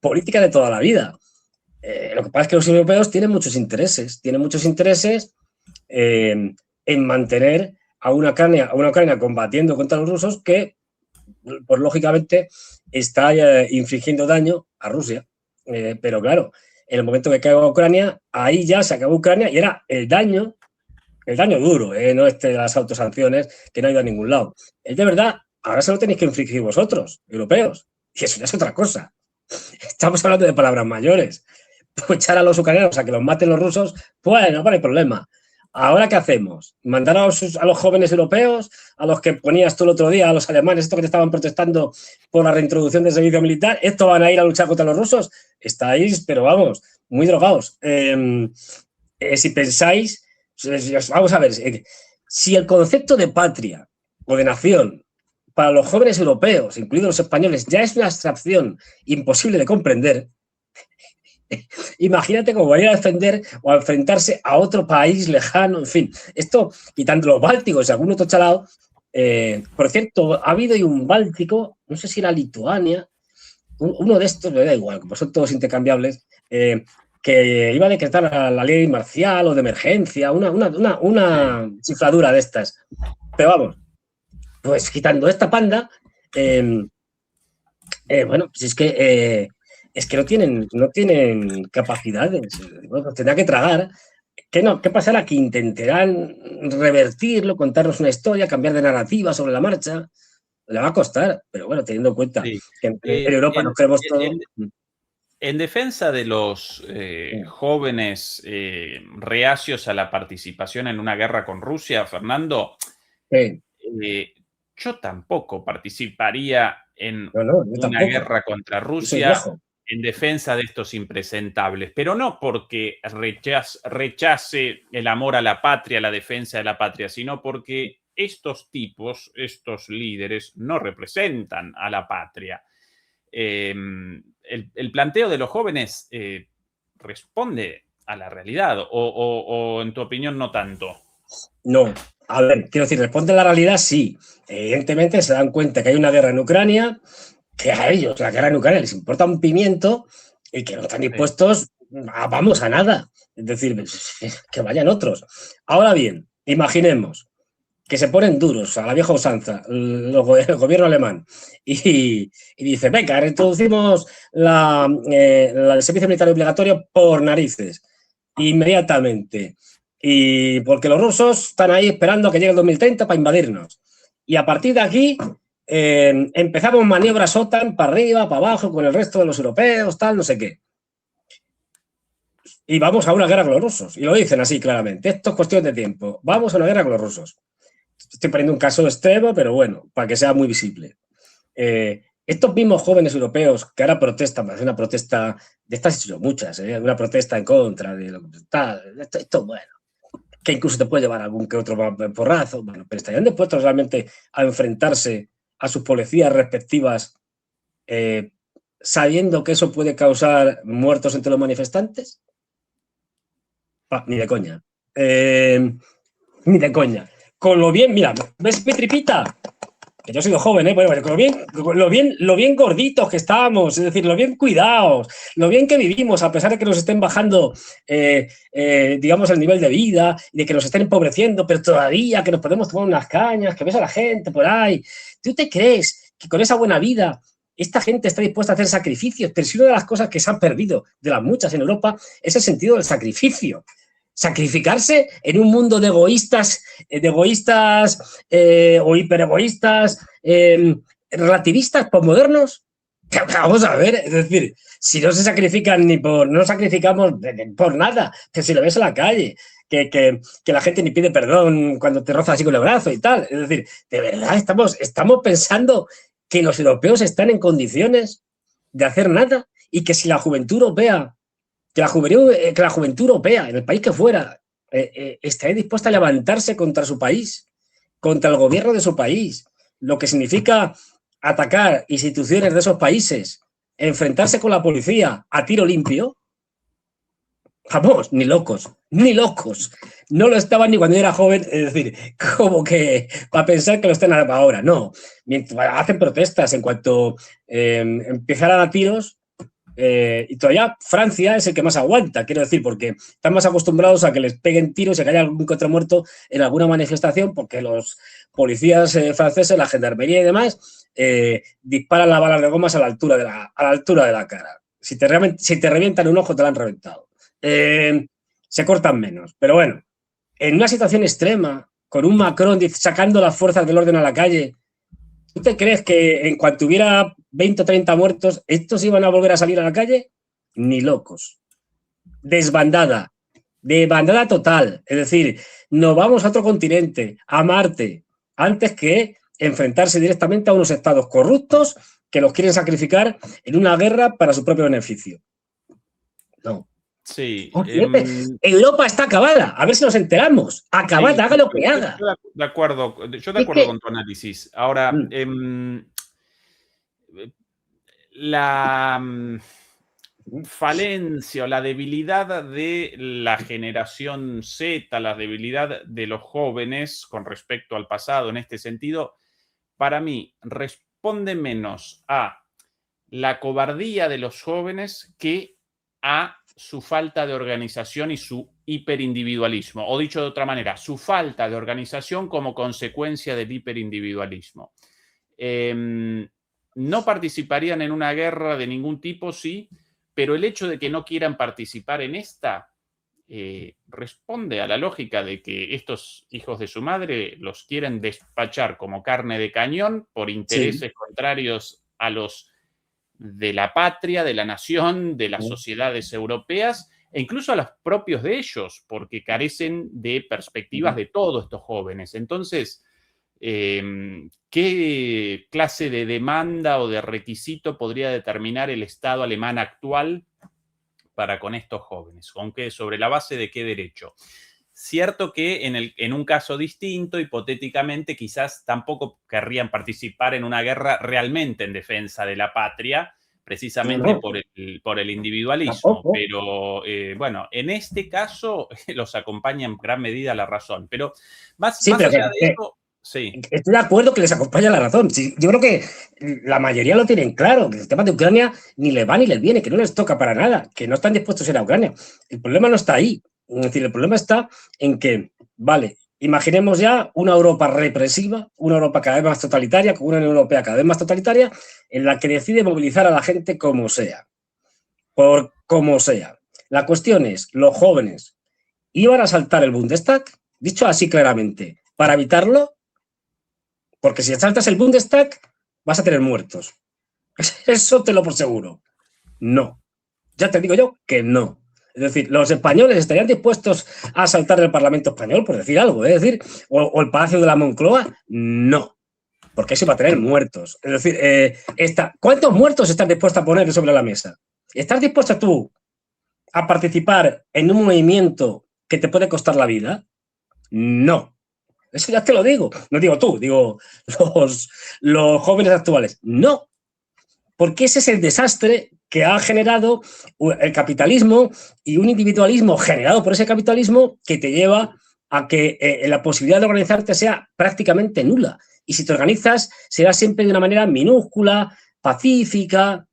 política de toda la vida. Lo que pasa es que los europeos tienen muchos intereses en mantener a una Ucrania combatiendo contra los rusos que, pues lógicamente, está infligiendo daño a Rusia. Pero claro, en el momento que caiga Ucrania, ahí ya se acabó Ucrania y era el daño duro, no las autosanciones que no ha ido a ningún lado. Es de verdad, ahora se lo tenéis que infligir vosotros, europeos, y eso ya es otra cosa. Estamos hablando de palabras mayores. Pues echar a los ucranianos a que los maten los rusos, bueno, no hay problema. ¿Ahora qué hacemos? ¿Mandar a los jóvenes europeos, a los que ponías tú el otro día, a los alemanes, estos que te estaban protestando por la reintroducción del servicio militar? ¿Estos van a ir a luchar contra los rusos? Estáis, pero vamos, muy drogados. Si pensáis, vamos a ver, si el concepto de patria o de nación para los jóvenes europeos, incluidos los españoles, ya es una abstracción imposible de comprender, imagínate cómo van a ir a defender o a enfrentarse a otro país lejano, en fin. Esto, quitando los bálticos y algún otro chalado, por cierto, ha habido un báltico, no sé si era Lituania, uno de estos, me da igual, como son todos intercambiables, que iba a decretar la ley marcial o de emergencia, una chifladura de estas. Pero vamos, pues quitando esta panda, bueno, pues es que no tienen capacidades. Bueno, pues tendrá que tragar. ¿Qué pasará? Que intentarán revertirlo, contarnos una historia, cambiar de narrativa sobre la marcha. Le va a costar, pero bueno, teniendo en cuenta Sí. que en Europa nos creemos todo. En defensa de los jóvenes reacios a la participación en una guerra con Rusia, Fernando, yo tampoco participaría en una guerra contra Rusia en defensa de estos impresentables, pero no porque rechace el amor a la patria, la defensa de la patria, sino porque estos tipos, estos líderes, no representan a la patria. El planteo de los jóvenes responde a la realidad, o en tu opinión no tanto. No, a ver, quiero decir, responde a la realidad, sí. Evidentemente se dan cuenta que hay una guerra en Ucrania, que a ellos la guerra en Ucrania les importa un pimiento y que no están dispuestos a nada. Es decir, que vayan otros. Ahora bien, imaginemos que se ponen duros a la vieja usanza, el gobierno alemán, y dice, venga, reintroducimos el servicio militar obligatorio por narices, inmediatamente. Y porque los rusos están ahí esperando a que llegue el 2030 para invadirnos. Y a partir de aquí empezamos maniobras OTAN para arriba, para abajo, con el resto de los europeos, tal, no sé qué. Y vamos a una guerra con los rusos. Y lo dicen así claramente. Esto es cuestión de tiempo. Vamos a una guerra con los rusos. Estoy poniendo un caso extremo, pero bueno, para que sea muy visible. Estos mismos jóvenes europeos que ahora protestan, parece una protesta, de estas he hecho muchas, una protesta en contra de lo que está, esto, bueno, que incluso te puede llevar a algún que otro porrazo, bueno, pero estarían dispuestos realmente a enfrentarse a sus policías respectivas sabiendo que eso puede causar muertos entre los manifestantes. Ni de coña. Ni de coña. Con lo bien, mira, ¿ves mi tripita? Que yo he sido joven, ¿eh? Bueno, lo bien gorditos que estábamos, es decir, lo bien cuidados, lo bien que vivimos, a pesar de que nos estén bajando, digamos, el nivel de vida, y de que nos estén empobreciendo, pero todavía que nos podemos tomar unas cañas, que ves a la gente por ahí. ¿Tú te crees que con esa buena vida esta gente está dispuesta a hacer sacrificios? Pero si una de las cosas que se han perdido, de las muchas en Europa, es el sentido del sacrificio. Sacrificarse en un mundo de egoístas o hiperegoístas, relativistas, posmodernos. Vamos a ver, es decir, si no se sacrifican no sacrificamos por nada, que si lo ves en la calle, que la gente ni pide perdón cuando te roza así con el brazo y tal. Es decir, de verdad estamos pensando que los europeos están en condiciones de hacer nada y que si la juventud europea que la juventud europea, en el país que fuera, estaría dispuesta a levantarse contra su país, contra el gobierno de su país, lo que significa atacar instituciones de esos países, enfrentarse con la policía a tiro limpio. Vamos, ni locos, ni locos. No lo estaban ni cuando yo era joven, es decir, como que para pensar que lo están ahora. No, hacen protestas en cuanto empezaran a tiros. Y todavía Francia es el que más aguanta, quiero decir, porque están más acostumbrados a que les peguen tiros y que haya algún que otro muerto en alguna manifestación, porque los policías franceses, la gendarmería y demás, disparan las balas de gomas a la altura de la cara. Si te revientan un ojo, te lo han reventado. Se cortan menos. Pero bueno, en una situación extrema, con un Macron sacando las fuerzas del orden a la calle, ¿tú te crees que en cuanto hubiera 20 o 30 muertos, estos iban a volver a salir a la calle? Ni locos. Desbandada total. Es decir, nos vamos a otro continente, a Marte, antes que enfrentarse directamente a unos estados corruptos que los quieren sacrificar en una guerra para su propio beneficio. No. Sí. Europa está acabada. A ver si nos enteramos. Acabada, sí, haga lo que haga. Yo de acuerdo con tu análisis. Ahora, la falencia o la debilidad de la generación Z, la debilidad de los jóvenes con respecto al pasado en este sentido, para mí responde menos a la cobardía de los jóvenes que a su falta de organización y su hiperindividualismo, o dicho de otra manera, su falta de organización como consecuencia del hiperindividualismo. No participarían en una guerra de ningún tipo, sí, pero el hecho de que no quieran participar en esta responde a la lógica de que estos hijos de su madre los quieren despachar como carne de cañón por intereses contrarios a los de la patria, de la nación, de las sociedades europeas e incluso a los propios de ellos, porque carecen de perspectivas de todos estos jóvenes. Entonces, ¿qué clase de demanda o de requisito podría determinar el Estado alemán actual para con estos jóvenes? ¿Con qué? ¿Sobre la base de qué derecho? Cierto que en un caso distinto, hipotéticamente, quizás tampoco querrían participar en una guerra realmente en defensa de la patria, precisamente por el individualismo. Tampoco. Pero bueno, en este caso los acompaña en gran medida la razón. Pero más allá de eso... Sí. Estoy de acuerdo que les acompaña la razón. Sí, yo creo que la mayoría lo tienen claro, que el tema de Ucrania ni les va ni les viene, que no les toca para nada, que no están dispuestos a ir a Ucrania. El problema no está ahí. Es decir, el problema está en que, vale, imaginemos ya una Europa represiva, una Europa cada vez más totalitaria, con una Unión Europea cada vez más totalitaria, en la que decide movilizar a la gente como sea, por como sea. La cuestión es, los jóvenes iban a saltar el Bundestag, dicho así claramente, para evitarlo, porque si saltas el Bundestag vas a tener muertos. Eso te lo por seguro. No. Ya te digo yo que no. Es decir, los españoles estarían dispuestos a asaltar el Parlamento español, por decir algo, es decir, o el Palacio de la Moncloa, no, porque eso va a tener muertos. Es decir, ¿cuántos muertos estás dispuesto a poner sobre la mesa? ¿Estás dispuesto tú a participar en un movimiento que te puede costar la vida? No. Eso ya te lo digo. No digo tú, digo los jóvenes actuales. No. Porque ese es el desastre que ha generado el capitalismo y un individualismo generado por ese capitalismo que te lleva a que la posibilidad de organizarte sea prácticamente nula. Y si te organizas, será siempre de una manera minúscula, pacífica,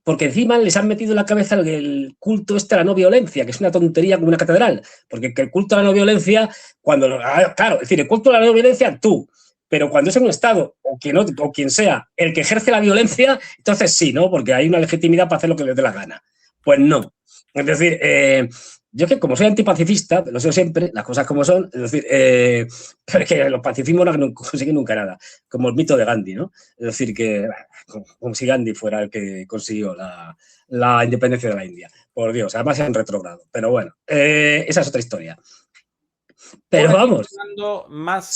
porque encima les han metido en la cabeza el culto a la no violencia, que es una tontería como una catedral, porque el culto a la no violencia, claro, es decir, el culto a la no violencia, tú, pero cuando es en un Estado, o quien sea, el que ejerce la violencia, entonces sí, ¿no? Porque hay una legitimidad para hacer lo que les dé la gana. Pues no. Es decir, yo que como soy antipacifista, lo soy siempre, las cosas como son, es decir, pero es que los pacifismos no consiguen nunca nada, como el mito de Gandhi, ¿no? Es decir, que como si Gandhi fuera el que consiguió la independencia de la India. Por Dios, además en retrogrado. Pero bueno, esa es otra historia. Pero vamos. Más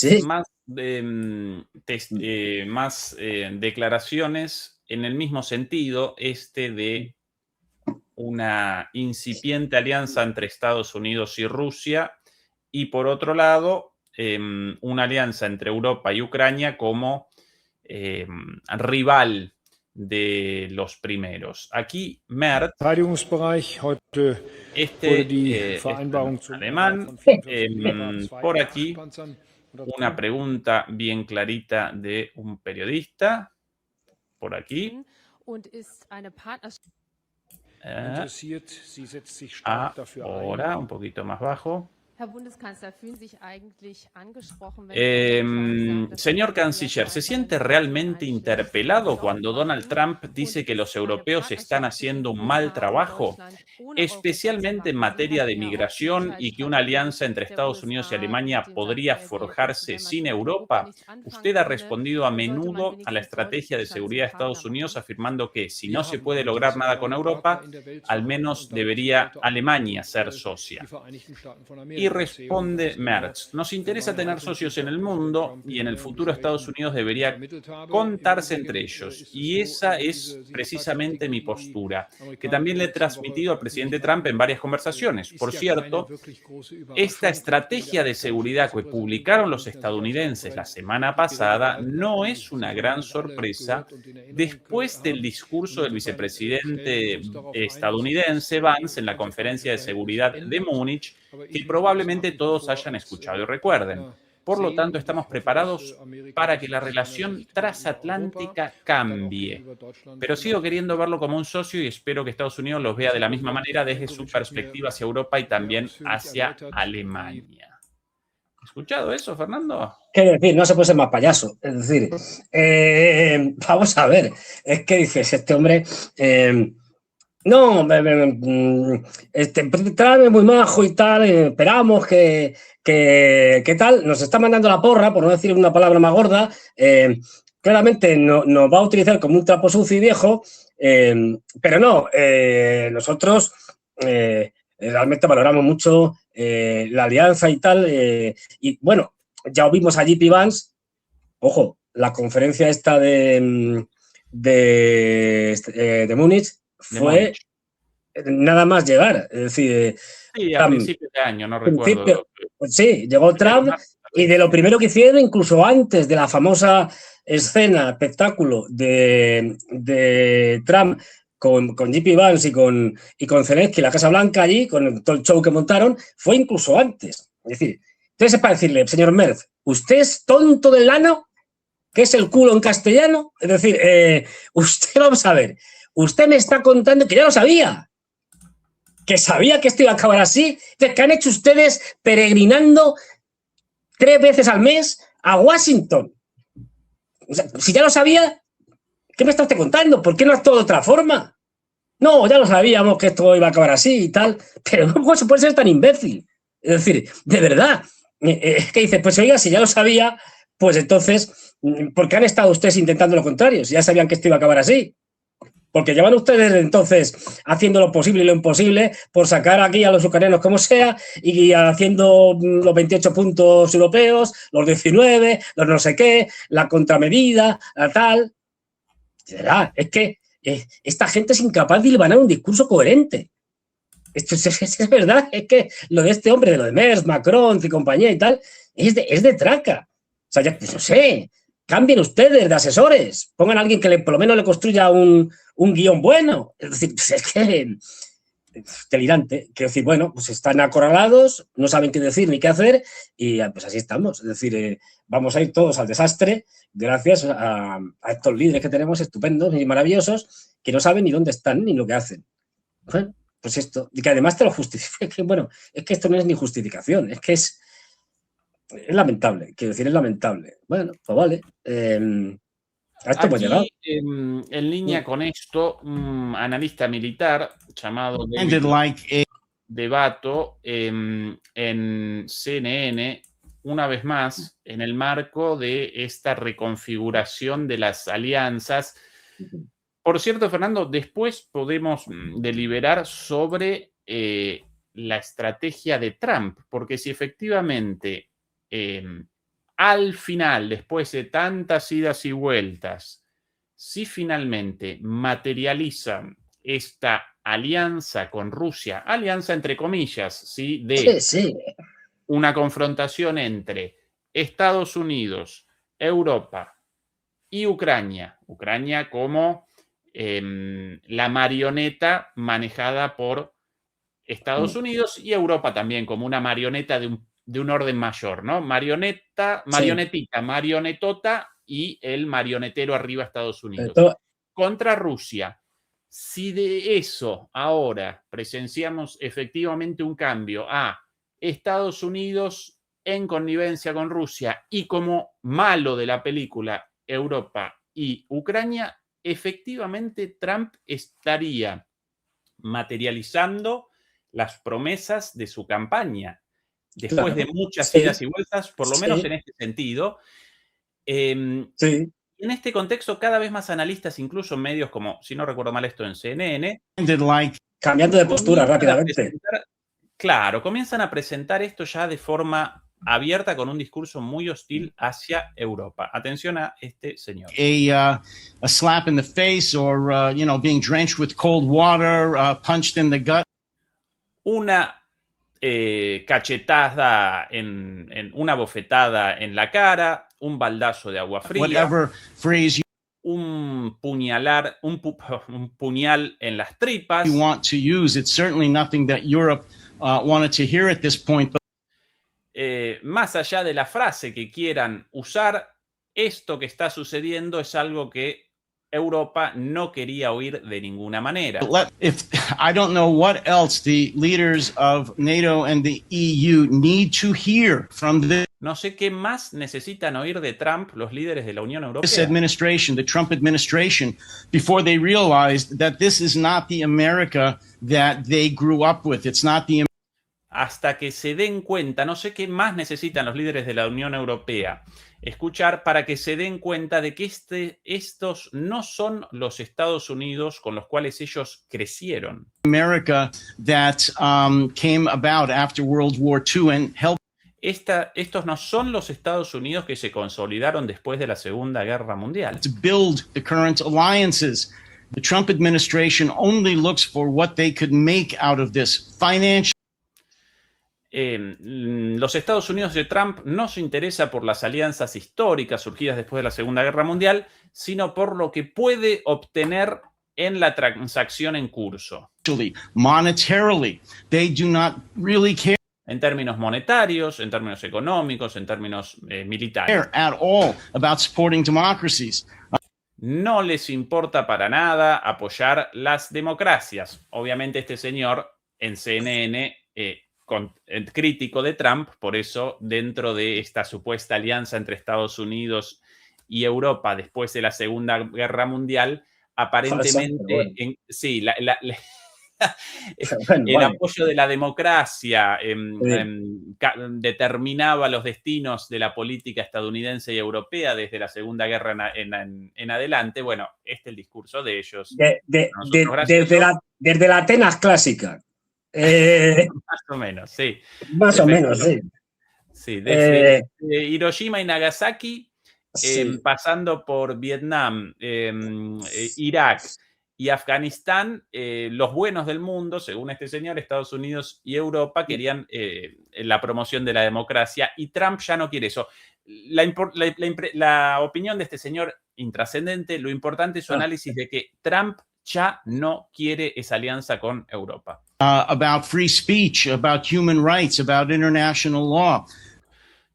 declaraciones en el mismo sentido, de una incipiente alianza entre Estados Unidos y Rusia, y por otro lado, una alianza entre Europa y Ucrania como rival de los primeros. Aquí Merz, alemán, por aquí una pregunta bien clarita de un periodista, por aquí. Ahora, un poquito más bajo. Señor canciller, ¿se siente realmente interpelado cuando Donald Trump dice que los europeos están haciendo un mal trabajo, especialmente en materia de migración, y que una alianza entre Estados Unidos y Alemania podría forjarse sin Europa? Usted ha respondido a menudo a la estrategia de seguridad de Estados Unidos afirmando que si no se puede lograr nada con Europa, al menos debería Alemania ser socia. Y responde Merz: nos interesa tener socios en el mundo y en el futuro Estados Unidos debería contarse entre ellos. Y esa es precisamente mi postura, que también le he transmitido al presidente Trump en varias conversaciones. Por cierto, esta estrategia de seguridad que publicaron los estadounidenses la semana pasada no es una gran sorpresa después del discurso del vicepresidente estadounidense Vance en la conferencia de seguridad de Múnich, que probablemente todos hayan escuchado y recuerden. Por lo tanto, estamos preparados para que la relación transatlántica cambie. Pero sigo queriendo verlo como un socio y espero que Estados Unidos los vea de la misma manera desde su perspectiva hacia Europa y también hacia Alemania. ¿Has escuchado eso, Fernando? Quiero decir, no se puede ser más payaso. Es decir, vamos a ver, es que dices, este hombre... No, Trump es muy majo y tal, esperamos que tal, nos está mandando la porra, por no decir una palabra más gorda, claramente nos va a utilizar como un trapo sucio y viejo, pero no, nosotros realmente valoramos mucho la alianza y tal, y bueno, ya vimos a JP Vance, ojo, la conferencia esta de Múnich, fue nada más llegar, es decir... Sí, a principios de año, no recuerdo. Pues sí, llegó Trump y de lo primero que hicieron, incluso antes de la famosa escena, espectáculo de Trump con JP Vance y con Zelensky en la Casa Blanca allí, con todo el show que montaron, fue incluso antes. Es decir, entonces es para decirle, señor Merz, ¿usted es tonto del lano? ¿Qué es el culo en castellano? Es decir, usted, vamos a ver... Usted me está contando que ya lo sabía, que sabía que esto iba a acabar así. Entonces, ¿qué han hecho ustedes peregrinando 3 veces al mes a Washington? O sea, si ya lo sabía, ¿qué me está usted contando? ¿Por qué no actuó de otra forma? No, ya lo sabíamos que esto iba a acabar así y tal, pero ¿cómo se puede ser tan imbécil? Es decir, de verdad, es que dice, pues oiga, si ya lo sabía, pues entonces, ¿por qué han estado ustedes intentando lo contrario? Si ya sabían que esto iba a acabar así. Porque llevan ustedes entonces haciendo lo posible y lo imposible por sacar aquí a los ucranianos como sea y haciendo los 28 puntos europeos, los 19, los no sé qué, la contramedida, la tal. De verdad, es que esta gente es incapaz de hilvanar un discurso coherente. Esto es verdad, es que lo de este hombre, de lo de Merz, Macron y compañía y tal, es de traca. O sea, ya no sé. cambien ustedes de asesores, pongan a alguien que por lo menos le construya un guión bueno. Es decir, pues es que delirante. Quiero decir, bueno, pues están acorralados, no saben qué decir ni qué hacer y pues así estamos. Es decir, vamos a ir todos al desastre gracias a estos líderes que tenemos estupendos y maravillosos que no saben ni dónde están ni lo que hacen. Bueno, pues esto, y que además te lo justifica. Bueno, es que esto no es ni justificación, es que es lamentable, quiero decir, es lamentable. Bueno, pues vale. A esto hemos llegado. Aquí, en línea con esto, un analista militar llamado Ended David like a Debato en CNN, una vez más, en el marco de esta reconfiguración de las alianzas. Por cierto, Fernando, después podemos deliberar sobre la estrategia de Trump, porque si efectivamente al final, después de tantas idas y vueltas, si finalmente materializan esta alianza con Rusia, alianza entre comillas, ¿sí? De Sí. una confrontación entre Estados Unidos, Europa y Ucrania. Ucrania como la marioneta manejada por Estados Unidos y Europa también como una marioneta de un orden mayor, ¿no? Marionetita, marionetota y el marionetero arriba Estados Unidos. Contra Rusia. Si de eso ahora presenciamos efectivamente un cambio a Estados Unidos en connivencia con Rusia y como malo de la película Europa y Ucrania, efectivamente Trump estaría materializando las promesas de su campaña. Después de muchas idas y vueltas, por lo menos en este sentido. En este contexto, cada vez más analistas, incluso en medios como, si no recuerdo mal esto, en CNN, cambiando de postura rápidamente. Claro, comienzan a presentar esto ya de forma abierta con un discurso muy hostil hacia Europa. Atención a este señor. A slap in the face or, being drenched with cold water, punched in the gut. Una cachetada, una bofetada en la cara, un baldazo de agua fría, whatever phrase un puñal en las tripas. You want to use. It's certainly nothing that Europe wanted to hear at this point. Más allá de la frase que quieran usar, esto que está sucediendo es algo que Europa no quería oír de ninguna manera. I don't know what else the leaders of NATO and the EU need to hear from this. No sé qué más necesitan oír de Trump los líderes de la Unión Europea. This administration, the Trump administration, before they realized that this is not the America that they grew up with. It's not the hasta que se den cuenta, no sé qué más necesitan los líderes de la Unión Europea escuchar para que se den cuenta de que estos no son los Estados Unidos con los cuales ellos crecieron. America that came about after World War II and helped. Estos no son los Estados Unidos que se consolidaron después de la Segunda Guerra Mundial. To build the current alliances. The Trump administration only looks for what they could make out of this financial. Los Estados Unidos de Trump no se interesa por las alianzas históricas surgidas después de la Segunda Guerra Mundial, sino por lo que puede obtener en la transacción en curso. Monetarily, they do not really care. En términos monetarios, en términos económicos, en términos militares. At all about supporting democracies. No les importa para nada apoyar las democracias. Obviamente este señor en CNN crítico de Trump, por eso dentro de esta supuesta alianza entre Estados Unidos y Europa después de la Segunda Guerra Mundial, aparentemente, el apoyo de la democracia determinaba los destinos de la política estadounidense y europea desde la Segunda Guerra en adelante. Bueno, este es el discurso de ellos. Desde la Atenas clásica. Más o menos, sí. Más o menos, sí. Sí, desde Hiroshima y Nagasaki, pasando por Vietnam, Irak y Afganistán, los buenos del mundo, según este señor, Estados Unidos y Europa, querían la promoción de la democracia y Trump ya no quiere eso. la opinión de este señor intrascendente, lo importante es su análisis de que Trump ya no quiere esa alianza con Europa. About free speech, about human rights, about international law.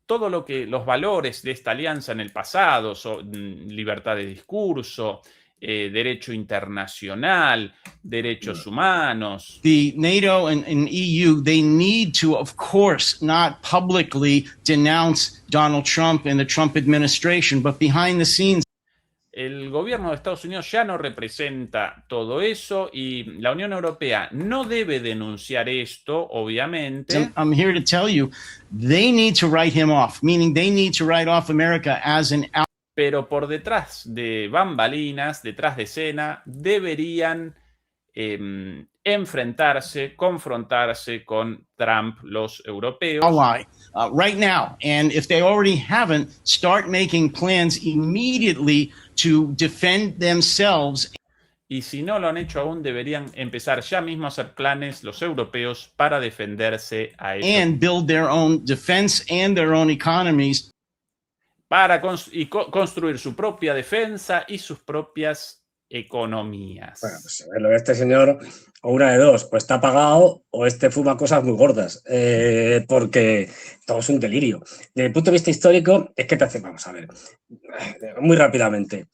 Todo lo que los valores de esta alianza en el pasado, libertad de discurso, derecho internacional, derechos humanos. The NATO and EU, they need to, of course, not publicly denounce Donald Trump and the Trump administration, but behind the scenes. El gobierno de Estados Unidos ya no representa todo eso y la Unión Europea no debe denunciar esto, obviamente. I'm here to tell you, they need to write him off, meaning they need to write off America as an ally. Pero por detrás de bambalinas, detrás de escena, deberían enfrentarse, confrontarse con Trump los europeos. Right now, and if they already haven't, start making plans immediately to defend themselves. Y si no lo han hecho aún, deberían empezar ya mismo a hacer planes los europeos para defenderse a ellos. And build their own defense and their own economies. Para construir su propia defensa y sus propias economías. Bueno, pues lo de este señor, o una de dos, o está pagado o este fuma cosas muy gordas, porque todo es un delirio. Desde el punto de vista histórico, es que te hace, vamos a ver, muy rápidamente.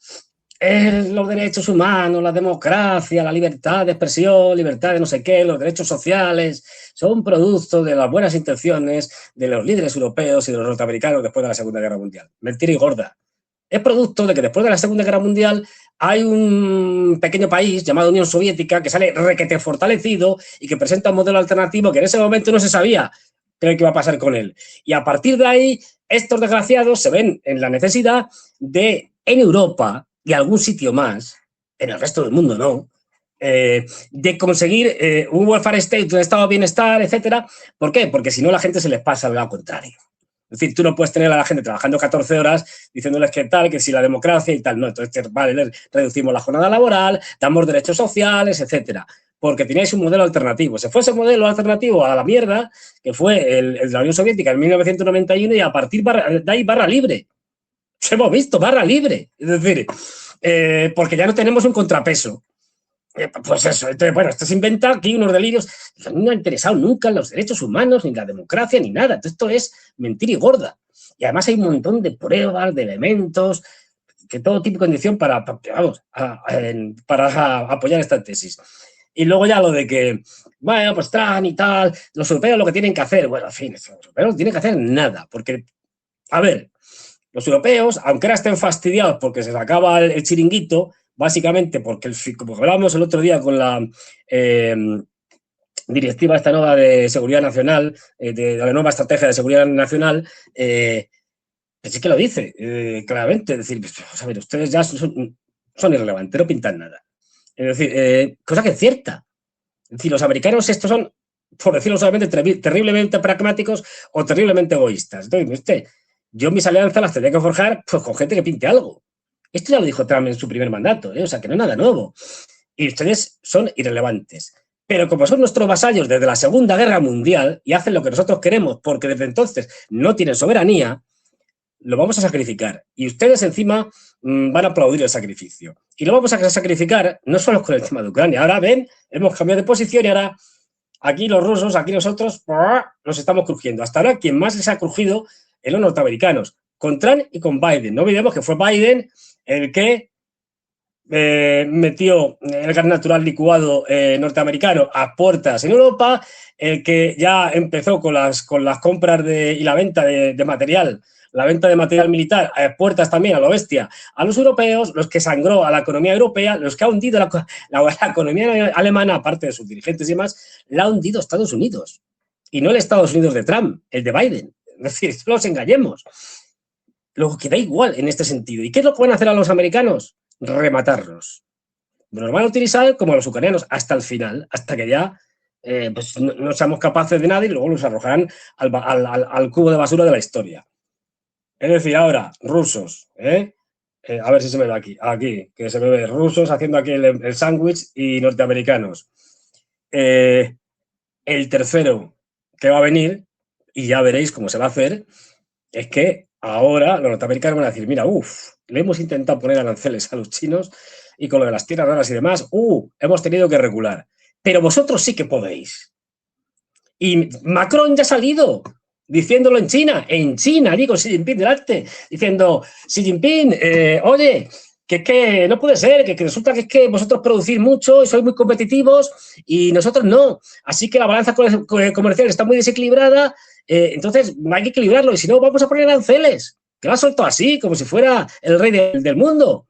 Los derechos humanos, la democracia, la libertad de expresión, libertad de no sé qué, los derechos sociales, son producto de las buenas intenciones de los líderes europeos y de los norteamericanos después de la Segunda Guerra Mundial. Mentira y gorda. Es producto de que después de la Segunda Guerra Mundial hay un pequeño país llamado Unión Soviética que sale requete fortalecido y que presenta un modelo alternativo que en ese momento no se sabía qué iba a pasar con él. Y a partir de ahí, estos desgraciados se ven en la necesidad de, en Europa y algún sitio más, en el resto del mundo no, de conseguir un welfare state, un estado de bienestar, etcétera. ¿Por qué? Porque si no la gente se les pasa al lado contrario. Es decir, tú no puedes tener a la gente trabajando 14 horas diciéndoles que tal, que si la democracia y tal. No, entonces, vale, reducimos la jornada laboral, damos derechos sociales, etcétera. Porque teníais un modelo alternativo. Se fue ese modelo alternativo a la mierda, que fue el de la Unión Soviética en 1991, y a partir de ahí barra libre. Hemos visto barra libre. Es decir, porque ya no tenemos un contrapeso. Pues eso, entonces, bueno, esto se inventa aquí unos delirios. No ha interesado nunca en los derechos humanos, ni la democracia, ni nada. Esto es mentira y gorda. Y además hay un montón de pruebas, de elementos, que todo tipo de condición para apoyar esta tesis. Y luego ya lo de que, bueno, pues Trump y tal, los europeos lo que tienen que hacer, bueno, en fin, los europeos no tienen que hacer nada, porque, a ver, los europeos, aunque ahora estén fastidiados porque se les acaba el chiringuito, básicamente porque, como hablábamos el otro día con la directiva esta nueva de seguridad nacional, de la nueva estrategia de seguridad nacional, pues sí que lo dice claramente. Es decir, pues, a ver, ustedes ya son irrelevantes, no pintan nada. Es decir, cosa que es cierta. Es decir, los americanos estos son, por decirlo solamente, terriblemente pragmáticos o terriblemente egoístas. Entonces, yo mis alianzas las tendría que forjar pues, con gente que pinte algo. Esto ya lo dijo Trump en su primer mandato, o sea, que no es nada nuevo. Y ustedes son irrelevantes. Pero como son nuestros vasallos desde la Segunda Guerra Mundial y hacen lo que nosotros queremos porque desde entonces no tienen soberanía, lo vamos a sacrificar. Y ustedes encima van a aplaudir el sacrificio. Y lo vamos a sacrificar no solo con el tema de Ucrania. Ahora ven, hemos cambiado de posición y ahora aquí los rusos, aquí nosotros, nos estamos crujiendo. Hasta ahora quien más les ha crujido es los norteamericanos, con Trump y con Biden. No olvidemos que fue Biden el que metió el gas natural licuado norteamericano a puertas en Europa, el que ya empezó con las compras y la venta de material, la venta de material militar a puertas también a lo bestia a los europeos, los que sangró a la economía europea, los que ha hundido la economía alemana, aparte de sus dirigentes y demás, la ha hundido Estados Unidos. Y no el Estados Unidos de Trump, el de Biden. Es decir, no nos engañemos. Luego que da igual en este sentido. ¿Y qué es lo que van a hacer a los americanos? Rematarlos. Los van a utilizar como a los ucranianos hasta el final, hasta que ya pues no seamos capaces de nada y luego los arrojarán al cubo de basura de la historia. Es decir, ahora, rusos, a ver si se me ve aquí, que se me ve rusos haciendo aquí el sándwich y norteamericanos. El tercero que va a venir, y ya veréis cómo se va a hacer, es que ahora los norteamericanos van a decir, mira, le hemos intentado poner aranceles a los chinos y con lo de las tierras raras y demás, hemos tenido que recular. Pero vosotros sí que podéis. Y Macron ya ha salido diciéndolo en China, allí con Xi Jinping delante, diciendo, Xi Jinping, oye, que no puede ser, que resulta que es que vosotros producís mucho y sois muy competitivos y nosotros no. Así que la balanza comercial está muy desequilibrada, entonces hay que equilibrarlo y si no vamos a poner aranceles. Que lo ha soltado así, como si fuera el rey del mundo.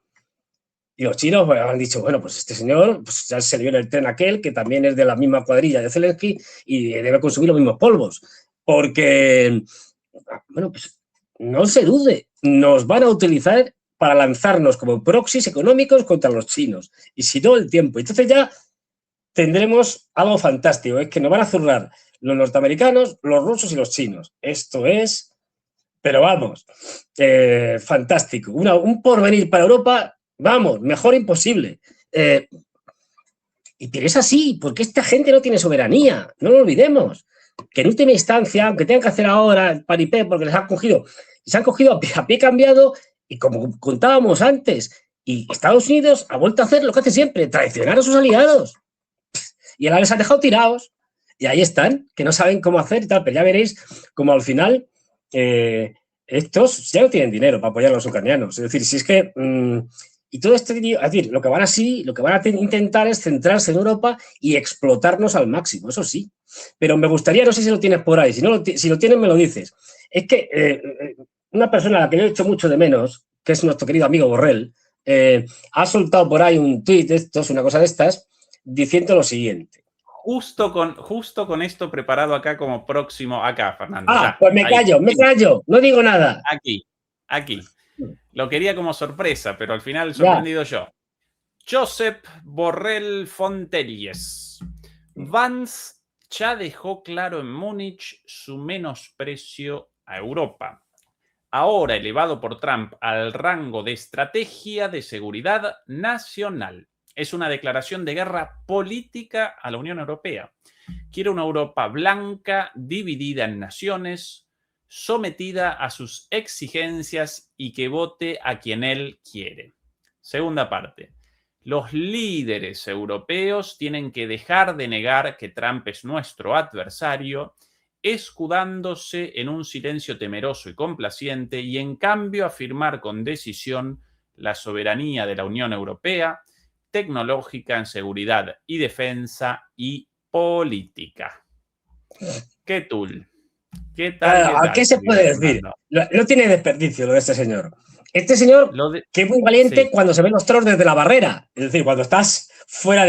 Y los chinos han dicho, bueno, pues este señor pues ya se le dio en el tren aquel, que también es de la misma cuadrilla de Zelensky y debe consumir los mismos polvos. Porque, bueno, pues no se dude, nos van a utilizar para lanzarnos como proxies económicos contra los chinos. Y si no, el tiempo. Entonces ya tendremos algo fantástico, es que nos van a zurrar los norteamericanos, los rusos y los chinos. Esto es, pero vamos, fantástico. Un porvenir para Europa, vamos, mejor imposible. Pero es así, porque esta gente no tiene soberanía, no lo olvidemos. Que en última instancia, aunque tengan que hacer ahora el paripé porque se han cogido a pie cambiado y como contábamos antes, y Estados Unidos ha vuelto a hacer lo que hace siempre, traicionar a sus aliados. Y ahora les han dejado tirados. Y ahí están, que no saben cómo hacer y tal, pero ya veréis como al final estos ya no tienen dinero para apoyar a los ucranianos. Es decir, si es que... y todo este, es decir, lo que van a intentar es centrarse en Europa y explotarnos al máximo, eso sí. Pero me gustaría, no sé si lo tienes por ahí, si lo tienes me lo dices. Es que una persona a la que yo he hecho mucho de menos, que es nuestro querido amigo Borrell, ha soltado por ahí un tuit, una cosa de estas, diciendo lo siguiente. Justo con esto preparado acá como próximo, acá, Fernando. Pues me callo, no digo nada. Aquí. Lo quería como sorpresa, pero al final sorprendido yo. Josep Borrell Fontelles. Vance ya dejó claro en Múnich su menosprecio a Europa. Ahora elevado por Trump al rango de estrategia de seguridad nacional. Es una declaración de guerra política a la Unión Europea. Quiere una Europa blanca, dividida en naciones, sometida a sus exigencias y que vote a quien él quiere. Segunda parte. Los líderes europeos tienen que dejar de negar que Trump es nuestro adversario, escudándose en un silencio temeroso y complaciente y en cambio afirmar con decisión la soberanía de la Unión Europea, tecnológica en seguridad y defensa y política. ¿Qué tal? ¿Qué se puede decir? No tiene desperdicio lo de este señor. Este señor que es muy valiente cuando se ven los trolls desde la barrera. Es decir, cuando estás fuera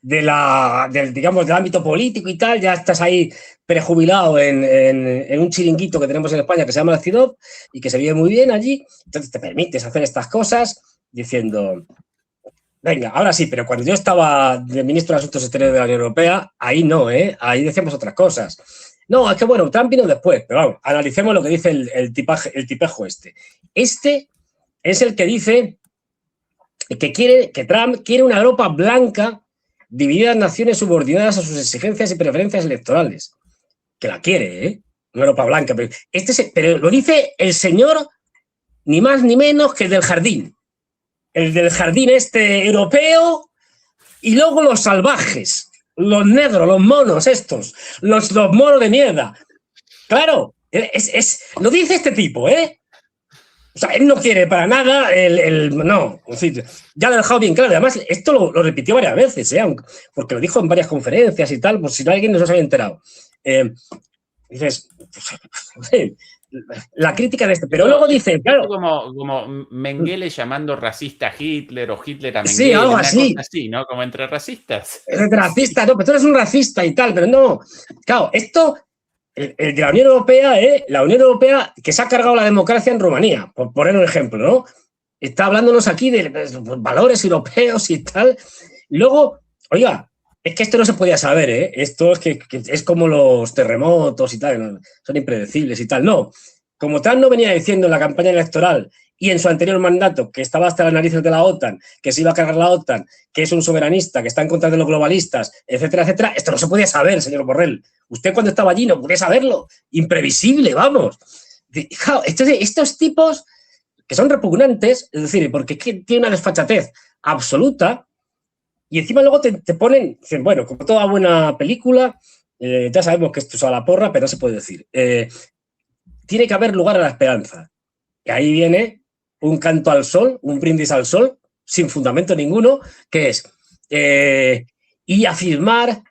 del ámbito político y tal, ya estás ahí prejubilado en un chiringuito que tenemos en España que se llama La CIDOB y que se vive muy bien allí. Entonces te permites hacer estas cosas diciendo... Venga, ahora sí, pero cuando yo estaba de ministro de Asuntos Exteriores de la Unión Europea, ahí no, ahí decíamos otras cosas. No, es que bueno, Trump vino después, pero vamos, analicemos lo que dice el tipejo este. Este es el que dice que Trump quiere una Europa blanca dividida en naciones subordinadas a sus exigencias y preferencias electorales. Que la quiere, una Europa blanca. Pero lo dice el señor ni más ni menos que el del jardín. El del jardín europeo y luego los salvajes, los negros, los monos estos, los monos de mierda. Claro, lo dice este tipo, O sea, él no quiere para nada no, en fin, ya lo ha dejado bien claro. Además, esto lo repitió varias veces, porque lo dijo en varias conferencias y tal, por si no alguien no se había enterado. Dices, la crítica de este, pero luego dice, claro. Como Mengele llamando racista a Hitler o Hitler a Mengele. Sí, algo así. Cosa así, ¿no? Como entre racistas. Entre racistas, no, pero tú eres un racista y tal, pero no. Claro, esto, el de la Unión Europea, la Unión Europea que se ha cargado la democracia en Rumanía, por poner un ejemplo, ¿no? Está hablándonos aquí de valores europeos y tal. Luego, oiga, es que esto no se podía saber, Esto es que es como los terremotos y tal, ¿no? Son impredecibles y tal. No, como Trump no venía diciendo en la campaña electoral y en su anterior mandato que estaba hasta las narices de la OTAN, que se iba a cargar la OTAN, que es un soberanista, que está en contra de los globalistas, etcétera, etcétera, esto no se podía saber, señor Borrell. Usted cuando estaba allí no podía saberlo. Imprevisible, vamos. Claro, estos tipos que son repugnantes, es decir, porque es que tiene una desfachatez absoluta, y encima luego te ponen, dicen, bueno, como toda buena película, ya sabemos que esto es a la porra, pero no se puede decir. Tiene que haber lugar a la esperanza. Y ahí viene un canto al sol, un brindis al sol, sin fundamento ninguno, que es y afirmar,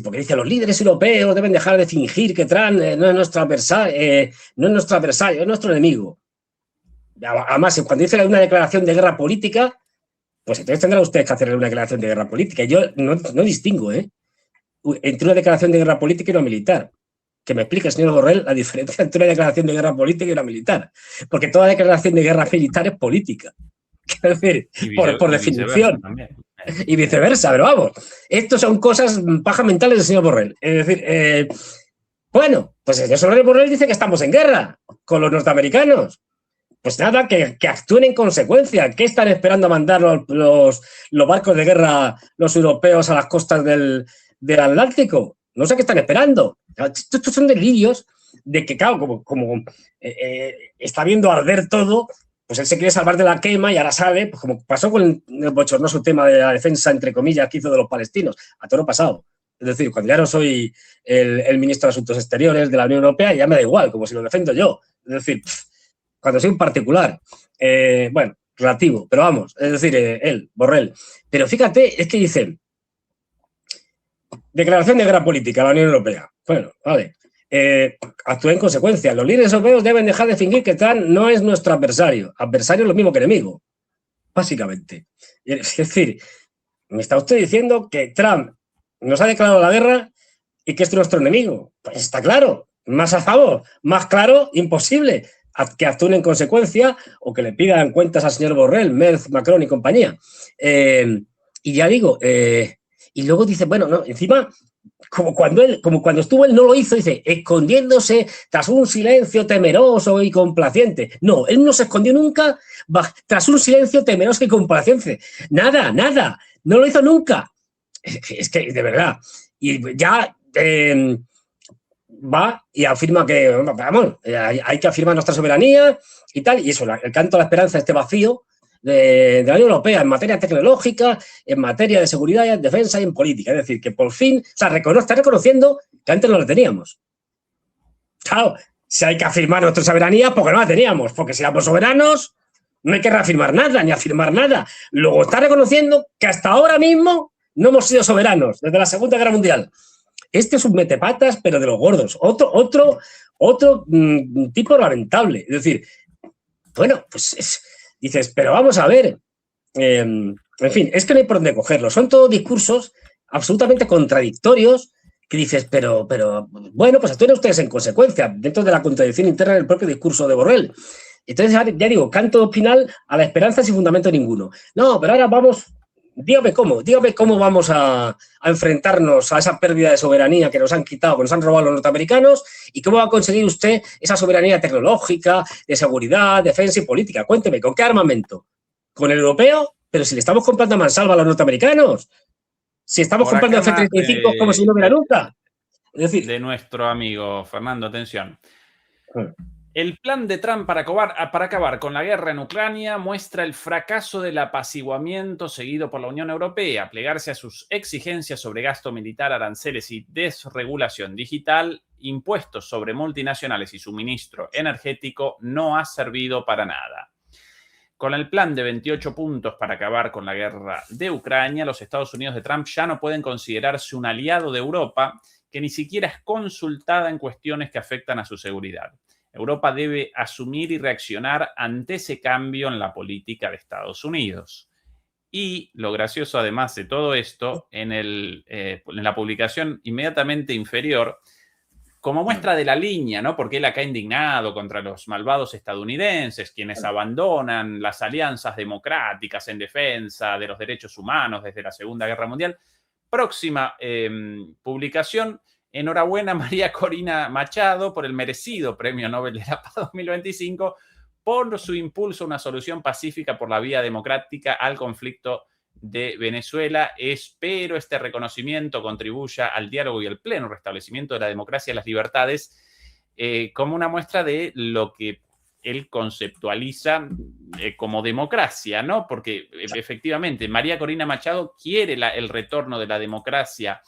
porque dice, los líderes europeos deben dejar de fingir que Trump no es nuestro adversario, es nuestro enemigo. Además, cuando dice una declaración de guerra política, pues entonces tendrán ustedes que hacer una declaración de guerra política. Yo no distingo entre una declaración de guerra política y una militar. Que me explique, señor Borrell, la diferencia entre una declaración de guerra política y una militar. Porque toda declaración de guerra militar es política. Quiero decir, por definición. Y viceversa, pero vamos. Estos son cosas paja mentales del señor Borrell. Es decir, bueno, pues el señor Borrell dice que estamos en guerra con los norteamericanos. Pues nada, que actúen en consecuencia. ¿Qué están esperando a mandar los barcos de guerra, los europeos, a las costas del Atlántico? No sé qué están esperando. Estos son delirios de que, claro, como está viendo arder todo, pues él se quiere salvar de la quema y ahora sale, pues como pasó con el bochornoso tema de la defensa, entre comillas, que hizo de los palestinos, a todo lo pasado. Es decir, cuando ya no soy el ministro de Asuntos Exteriores de la Unión Europea, ya me da igual, como si lo defiendo yo. Es decir, cuando soy un particular, bueno, relativo, pero vamos, es decir, él, Borrell. Pero fíjate, es que dicen, declaración de guerra política a la Unión Europea. Bueno, vale. Actúe en consecuencia. Los líderes europeos deben dejar de fingir que Trump no es nuestro adversario. Adversario es lo mismo que enemigo, básicamente. Es decir, me está usted diciendo que Trump nos ha declarado la guerra y que es nuestro enemigo. Pues está claro. Más a favor, más claro, imposible. Que actúen en consecuencia o que le pidan cuentas al señor Borrell, Merz, Macron y compañía. Y ya digo, y luego dice, bueno, no, encima, como cuando estuvo él no lo hizo, dice, escondiéndose tras un silencio temeroso y complaciente. No, él no se escondió nunca tras un silencio temeroso y complaciente. Nada, no lo hizo nunca. Es que, de verdad, y ya va y afirma que, vamos, hay que afirmar nuestra soberanía y tal, y eso, el canto a la esperanza, este vacío de la Unión Europea en materia tecnológica, en materia de seguridad, en defensa y en política. Es decir, que por fin, o sea, está reconociendo que antes no la teníamos. Claro, si hay que afirmar nuestra soberanía, porque no la teníamos, porque si éramos soberanos, no hay que reafirmar nada, ni afirmar nada. Luego está reconociendo que hasta ahora mismo no hemos sido soberanos, desde la Segunda Guerra Mundial. Este es un metepatas, pero de los gordos. Otro tipo lamentable. Es decir, bueno, pues dices, pero vamos a ver. En fin, es que no hay por dónde cogerlo. Son todos discursos absolutamente contradictorios que dices, pero bueno, pues actúen ustedes en consecuencia, dentro de la contradicción interna del propio discurso de Borrell. Entonces, ya digo, canto final a la esperanza sin fundamento ninguno. No, pero ahora vamos... Dígame cómo vamos a enfrentarnos a esa pérdida de soberanía que nos han quitado, que nos han robado los norteamericanos, y cómo va a conseguir usted esa soberanía tecnológica, de seguridad, defensa y política. Cuénteme, ¿con qué armamento? ¿Con el europeo? Pero si le estamos comprando a mansalva a los norteamericanos. Si estamos comprando F-35 como si no hubiera nunca. Es decir, de nuestro amigo Fernando, atención. El plan de Trump para acabar con la guerra en Ucrania muestra el fracaso del apaciguamiento seguido por la Unión Europea. Plegarse a sus exigencias sobre gasto militar, aranceles y desregulación digital, impuestos sobre multinacionales y suministro energético no ha servido para nada. Con el plan de 28 puntos para acabar con la guerra de Ucrania, los Estados Unidos de Trump ya no pueden considerarse un aliado de Europa que ni siquiera es consultada en cuestiones que afectan a su seguridad. Europa debe asumir y reaccionar ante ese cambio en la política de Estados Unidos. Y lo gracioso, además de todo esto, en la publicación inmediatamente inferior, como muestra de la línea, ¿no? Porque él acá indignado contra los malvados estadounidenses, quienes abandonan las alianzas democráticas en defensa de los derechos humanos desde la Segunda Guerra Mundial. Próxima publicación. Enhorabuena María Corina Machado por el merecido Premio Nobel de la Paz 2025 por su impulso a una solución pacífica por la vía democrática al conflicto de Venezuela. Espero este reconocimiento contribuya al diálogo y el pleno restablecimiento de la democracia y las libertades como una muestra de lo que él conceptualiza como democracia, ¿no? Porque efectivamente María Corina Machado quiere el retorno de la democracia,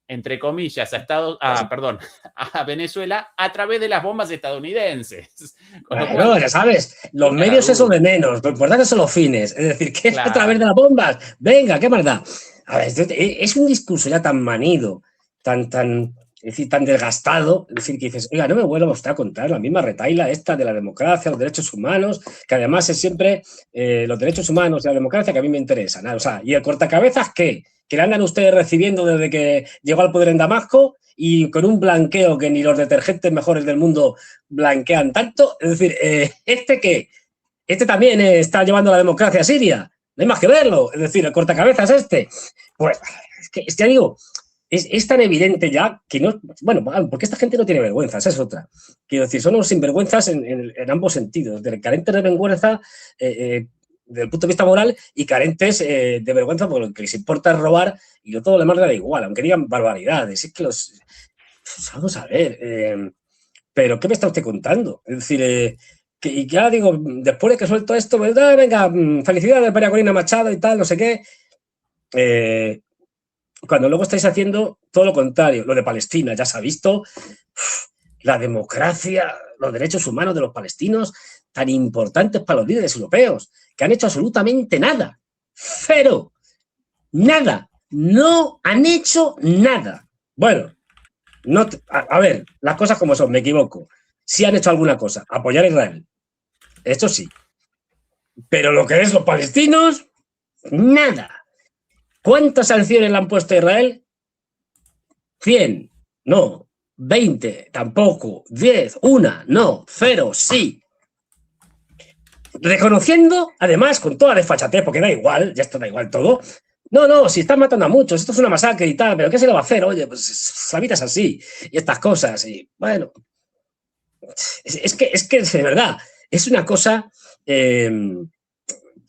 entre comillas, a Venezuela a través de las bombas estadounidenses. Bueno, ya sabes, los medios eso de menos, lo importante son los fines. Es decir, que es a través de las bombas. Venga, qué maldad. A ver, es un discurso ya tan manido, es decir, tan desgastado, es decir, que dices, oiga, no me vuelvo a a contar la misma retaila esta de la democracia, los derechos humanos, que además es siempre los derechos humanos y la democracia que a mí me interesan. O sea, ¿y el cortacabezas qué? Que le andan ustedes recibiendo desde que llegó al poder en Damasco y con un blanqueo que ni los detergentes mejores del mundo blanquean tanto. Es decir, ¿este qué? Este también está llevando la democracia a Siria. No hay más que verlo. Es decir, el cortacabezas este. Pues, ya digo, es tan evidente ya que no... Bueno, porque esta gente no tiene vergüenza, esa es otra. Quiero decir, son unos sinvergüenzas en ambos sentidos. Carentes de vergüenza desde el punto de vista moral y carentes de vergüenza porque lo que les importa es robar y todo lo demás le da igual, aunque digan barbaridades. Es que pues vamos a ver, pero ¿qué me está usted contando? Es decir, y ya digo, después de que suelto esto, pues, venga, felicidades María Corina Machado y tal, no sé qué, cuando luego estáis haciendo todo lo contrario, lo de Palestina, ya se ha visto, la democracia, los derechos humanos de los palestinos, tan importantes para los líderes europeos, que han hecho absolutamente nada. Cero. Nada. No han hecho nada. Bueno, no, a ver, las cosas como son, me equivoco. Sí han hecho alguna cosa, apoyar a Israel. Eso sí. Pero lo que es los palestinos, nada. ¿Cuántas sanciones le han puesto a Israel? 100. No. 20. Tampoco. 10. 1. No. 0. Sí. Reconociendo, además, con toda desfachatez, porque da igual, ya está, da igual todo. No, si están matando a muchos, esto es una masacre y tal, pero ¿qué se le va a hacer? Oye, pues la vida es así, y estas cosas, y bueno. Es que de verdad, es una cosa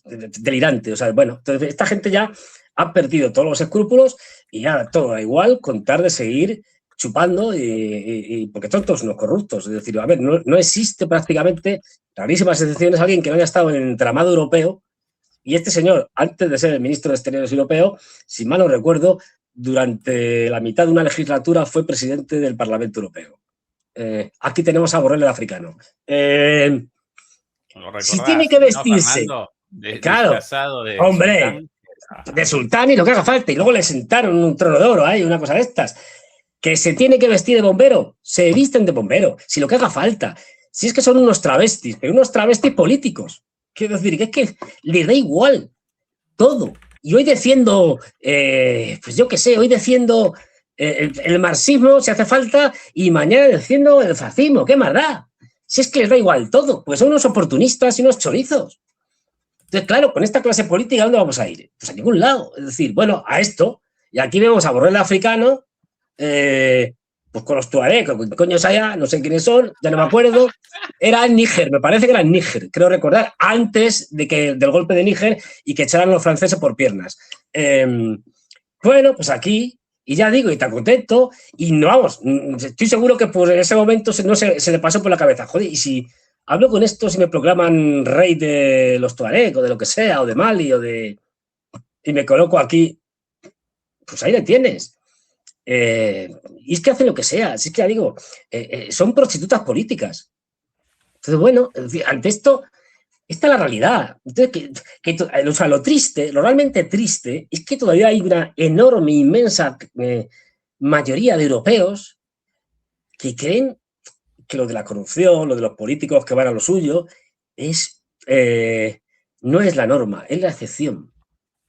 delirante. O sea, bueno, entonces esta gente ya ha perdido todos los escrúpulos y ya todo da igual contar de seguir chupando y porque son todos unos corruptos. Es decir, a ver, no existe prácticamente, rarísimas excepciones, alguien que no haya estado en el entramado europeo. Y este señor, antes de ser el ministro de Exteriores europeo, si mal no recuerdo, durante la mitad de una legislatura fue presidente del Parlamento Europeo. Aquí tenemos a Borrell el africano. Si tiene que vestirse, ¿no, claro, hombre, de sultán y lo que haga falta, y luego le sentaron un trono de oro ahí, una cosa de estas. Que se tiene que vestir de bombero, se visten de bombero, si lo que haga falta. Si es que son unos travestis, pero unos travestis políticos. Quiero decir, que es que les da igual todo. Y hoy defiendo, pues yo qué sé, hoy defiendo el marxismo, si hace falta, y mañana defiendo el fascismo. ¿Qué más da? Si es que les da igual todo, porque son unos oportunistas y unos chorizos. Entonces, claro, con esta clase política, ¿a dónde vamos a ir? Pues a ningún lado. Es decir, bueno, a esto, y aquí vemos a Borrell africano, pues con los tuareg, con coños allá, no sé quiénes son, ya no me acuerdo. Era en Níger, me parece que era en Níger, creo recordar, antes del golpe de Níger y que echaran a los franceses por piernas. Bueno, pues aquí, y ya digo, y tan contento, y no vamos, estoy seguro que pues en ese momento se le pasó por la cabeza, joder, y si hablo con esto, si me proclaman rey de los tuareg o de lo que sea, o de Mali, y me coloco aquí, pues ahí le tienes. Y es que hacen lo que sea, si es que ya digo, son prostitutas políticas. Entonces, bueno, ante esto, esta es la realidad. Entonces, o sea, lo triste, lo realmente triste, es que todavía hay una enorme, inmensa mayoría de europeos que creen que lo de la corrupción, lo de los políticos que van a lo suyo, no es la norma, es la excepción.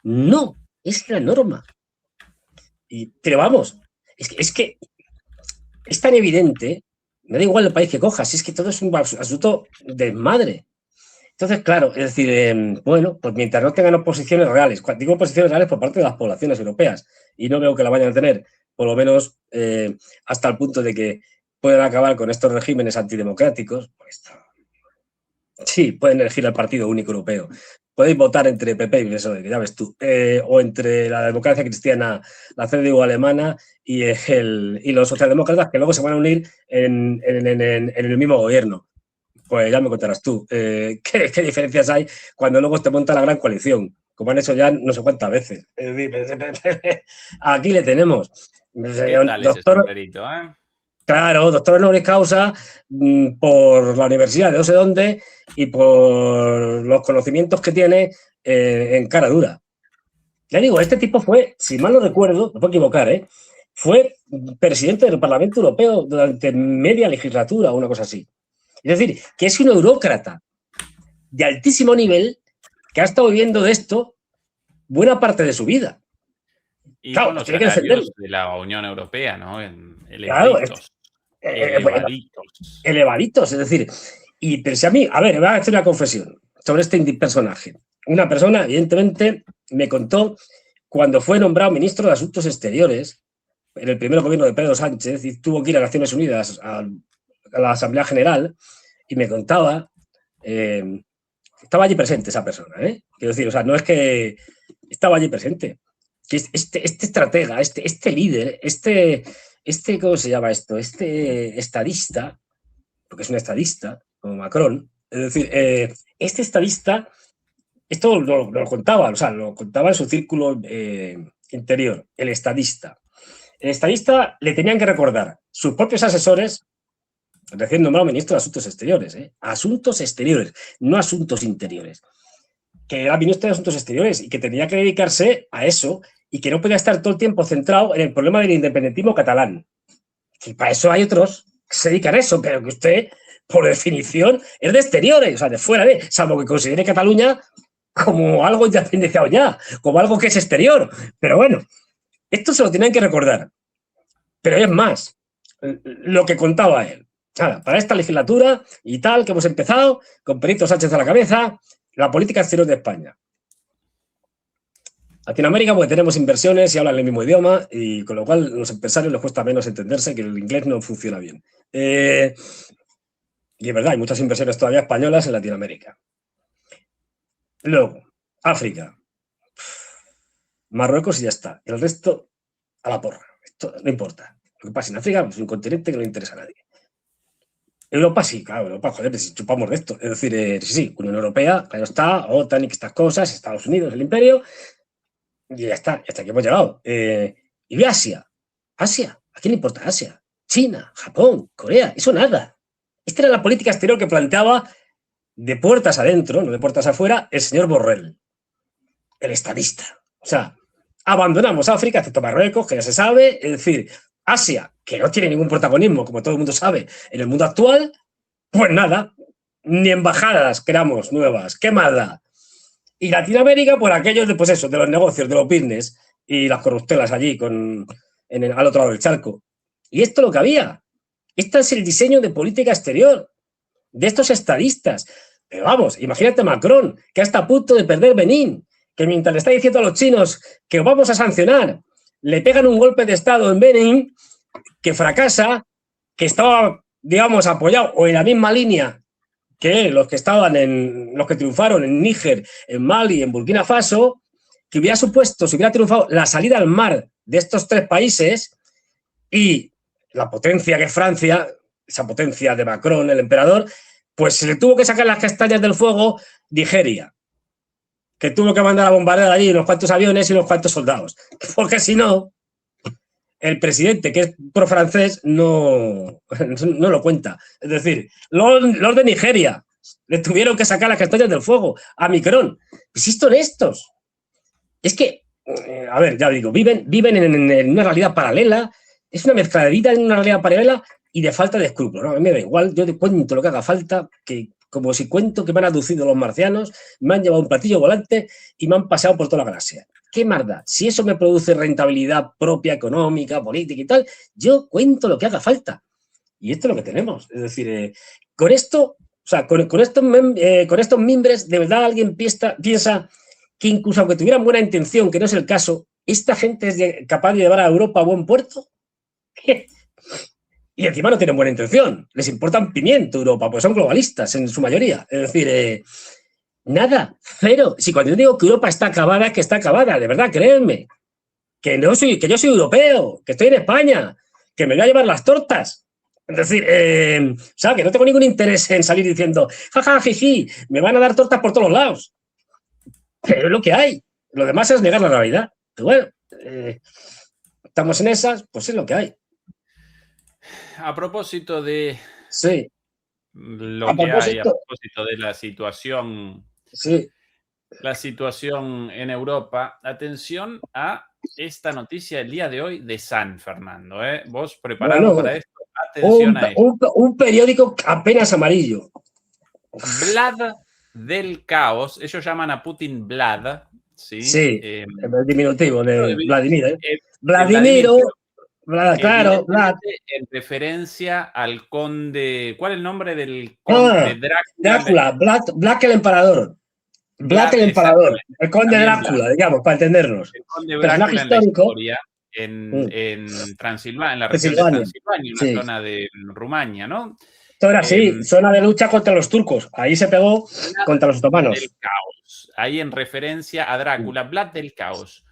No, es la norma. Pero vamos, es que es tan evidente, me da igual el país que cojas, es que todo es un absoluto desmadre. Entonces, claro, es decir, bueno, pues mientras no tengan oposiciones reales, digo oposiciones reales por parte de las poblaciones europeas, y no veo que la vayan a tener, por lo menos hasta el punto de que puedan acabar con estos regímenes antidemocráticos, pues sí, pueden elegir al Partido Único Europeo, podéis votar entre PP y PSOE, que ya ves tú, o entre la democracia cristiana, la CDU alemana y los socialdemócratas, que luego se van a unir en el mismo gobierno. Pues ya me contarás tú qué diferencias hay cuando luego te monta la gran coalición, como han hecho ya no sé cuántas veces. Es decir, aquí le tenemos. ¿Qué tal ese sombrerito, eh? Claro, doctor honoris causa por la universidad de no sé dónde y por los conocimientos que tiene en cara dura. Ya digo, este tipo fue, si mal no recuerdo, me puedo equivocar, fue presidente del Parlamento Europeo durante media legislatura o una cosa así. Es decir, que es un eurócrata de altísimo nivel que ha estado viviendo de esto buena parte de su vida. Y claro, con los tiene que defenderlo. salarios de la Unión Europea, ¿no? Elevaditos. Claro, elevaditos, es decir, pero si a mí, a ver, me voy a hacer una confesión sobre este personaje. Una persona, evidentemente, me contó cuando fue nombrado ministro de Asuntos Exteriores en el primer gobierno de Pedro Sánchez y tuvo que ir a Naciones Unidas a la Asamblea General y me contaba, estaba allí presente esa persona, quiero decir, o sea, no es que estaba allí presente, que este estratega, este líder, ¿cómo se llama esto? Este estadista, porque es un estadista, como Macron, es decir, este estadista, esto lo contaba, o sea, lo contaba en su círculo interior, el estadista. El estadista le tenían que recordar sus propios asesores, recién nombrado ministro de Asuntos Exteriores, Asuntos Exteriores, no Asuntos Interiores, que era ministro de Asuntos Exteriores y que tenía que dedicarse a eso y que no podía estar todo el tiempo centrado en el problema del independentismo catalán. Y para eso hay otros que se dedican a eso, pero que usted, por definición, es de exteriores, o sea, de fuera de, salvo que considere Cataluña como algo independientado ya, como algo que es exterior. Pero bueno, esto se lo tenían que recordar. Pero es más, lo que contaba él. Nada, para esta legislatura y tal, que hemos empezado, con Pedro Sánchez a la cabeza, la política exterior de España. Latinoamérica, porque tenemos inversiones y hablan el mismo idioma, y con lo cual a los empresarios les cuesta menos entenderse que el inglés no funciona bien. Y es verdad, hay muchas inversiones todavía españolas en Latinoamérica. Luego, África, Marruecos y ya está. El resto, a la porra. Esto no importa. Lo que pasa en África es un continente que no le interesa a nadie. Europa sí, claro, Europa, joder, si chupamos de esto. Es decir, sí, Unión Europea, claro está, OTAN y estas cosas, Estados Unidos, el imperio, y ya está, hasta aquí hemos llegado. Y de Asia, ¿a quién le importa Asia? China, Japón, Corea, eso nada. Esta era la política exterior que planteaba de puertas adentro, no de puertas afuera, el señor Borrell, el estadista. O sea, abandonamos África, excepto Marruecos, que ya se sabe, es decir, Asia, que no tiene ningún protagonismo, como todo el mundo sabe, en el mundo actual, pues nada, ni embajadas creamos nuevas, ¿qué más da? Y Latinoamérica, por aquellos de, pues eso, de los negocios, de los business y las corruptelas allí al otro lado del charco. Y esto es lo que había. Este es el diseño de política exterior de estos estadistas. Pero vamos, imagínate Macron, que está a punto de perder Benín, que mientras le está diciendo a los chinos que vamos a sancionar, le pegan un golpe de Estado en Benín, que fracasa, que estaba, digamos, apoyado o en la misma línea que los que triunfaron en Níger, en Mali, en Burkina Faso, que hubiera supuesto, si hubiera triunfado, la salida al mar de estos tres países y la potencia que es Francia, esa potencia de Macron, el emperador, pues se le tuvo que sacar las castañas del fuego Nigeria, que tuvo que mandar a bombardear allí unos cuantos aviones y unos cuantos soldados, porque si no, el presidente, que es pro-francés, no lo cuenta. Es decir, los de Nigeria le tuvieron que sacar las castañas del fuego a Macron. Insisto en estos. Es que, a ver, ya digo, viven en una realidad paralela, es una mezcla de vida en una realidad paralela y de falta de escrúpulos, ¿no? A mí me da igual, yo te cuento lo que haga falta, que como si cuento que me han aducido los marcianos, me han llevado un platillo volante y me han paseado por toda la galaxia. ¿Qué más da? Si eso me produce rentabilidad propia, económica, política y tal, yo cuento lo que haga falta. Y esto es lo que tenemos. Es decir, con esto, o sea, con estos mimbres, ¿de verdad alguien piensa que incluso aunque tuvieran buena intención, que no es el caso, esta gente es capaz de llevar a Europa a buen puerto? Y encima no tienen buena intención. Les importa un pimiento Europa, pues son globalistas en su mayoría. Es decir, Nada, cero. Si cuando yo digo que Europa está acabada, es que está acabada, de verdad, créanme. Que yo soy europeo, que estoy en España, que me voy a llevar las tortas. Es decir, o sea, que no tengo ningún interés en salir diciendo, jaja, jiji, me van a dar tortas por todos lados. Pero es lo que hay. Lo demás es negar la realidad. Pero bueno, estamos en esas, pues es lo que hay. A propósito de Sí. lo que hay, a propósito de la situación en Europa, atención a esta noticia del día de hoy de San Fernando. Vos preparado para esto, atención a esto. Un periódico apenas amarillo. Vlad del caos, ellos llaman a Putin Vlad, ¿sí? Sí, el diminutivo de Vladimir. Vladimiro, claro, Vlad. En referencia al conde, ¿cuál es el nombre del conde Drácula, Vlad el emperador. Vlad el empalador, el conde Drácula, digamos, para entendernos. El conde Drácula en la historia, en Transilvania, en la región de Transilvania, una zona de Rumania, ¿no? Esto era así, zona de lucha contra los turcos. Ahí se pegó contra los otomanos. Del caos. Ahí en referencia a Drácula, Vlad del caos.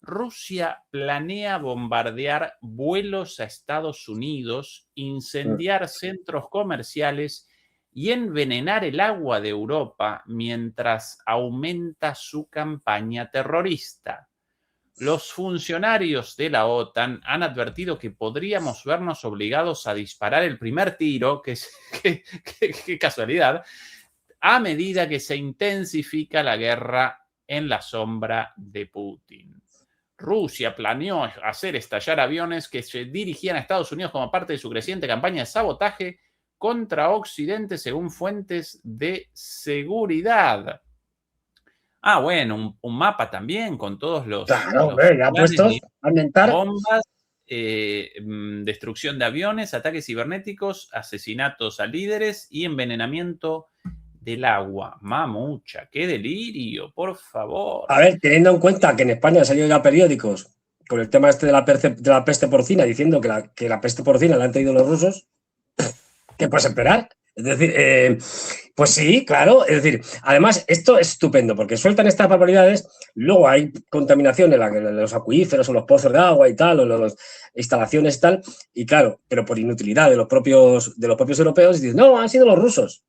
Rusia planea bombardear vuelos a Estados Unidos, incendiar centros comerciales y envenenar el agua de Europa mientras aumenta su campaña terrorista. Los funcionarios de la OTAN han advertido que podríamos vernos obligados a disparar el primer tiro, qué casualidad, a medida que se intensifica la guerra en la sombra de Putin. Rusia planeó hacer estallar aviones que se dirigían a Estados Unidos como parte de su creciente campaña de sabotaje contra Occidente, según fuentes de seguridad. Ah, bueno, un mapa también con todos los... Claro, ya puestos a inventar. Bombas, destrucción de aviones, ataques cibernéticos, asesinatos a líderes y envenenamiento del agua. Mamucha, qué delirio, por favor. A ver, teniendo en cuenta que en España han salido ya periódicos con el tema este de la peste porcina, diciendo que la peste porcina la han traído los rusos, ¿qué puedes esperar? Es decir, pues sí, claro. Es decir, además, esto es estupendo porque sueltan estas barbaridades, luego hay contaminación en los acuíferos o los pozos de agua y tal, o las instalaciones y tal, y claro, pero por inutilidad de los propios europeos, y dicen, no, han sido los rusos.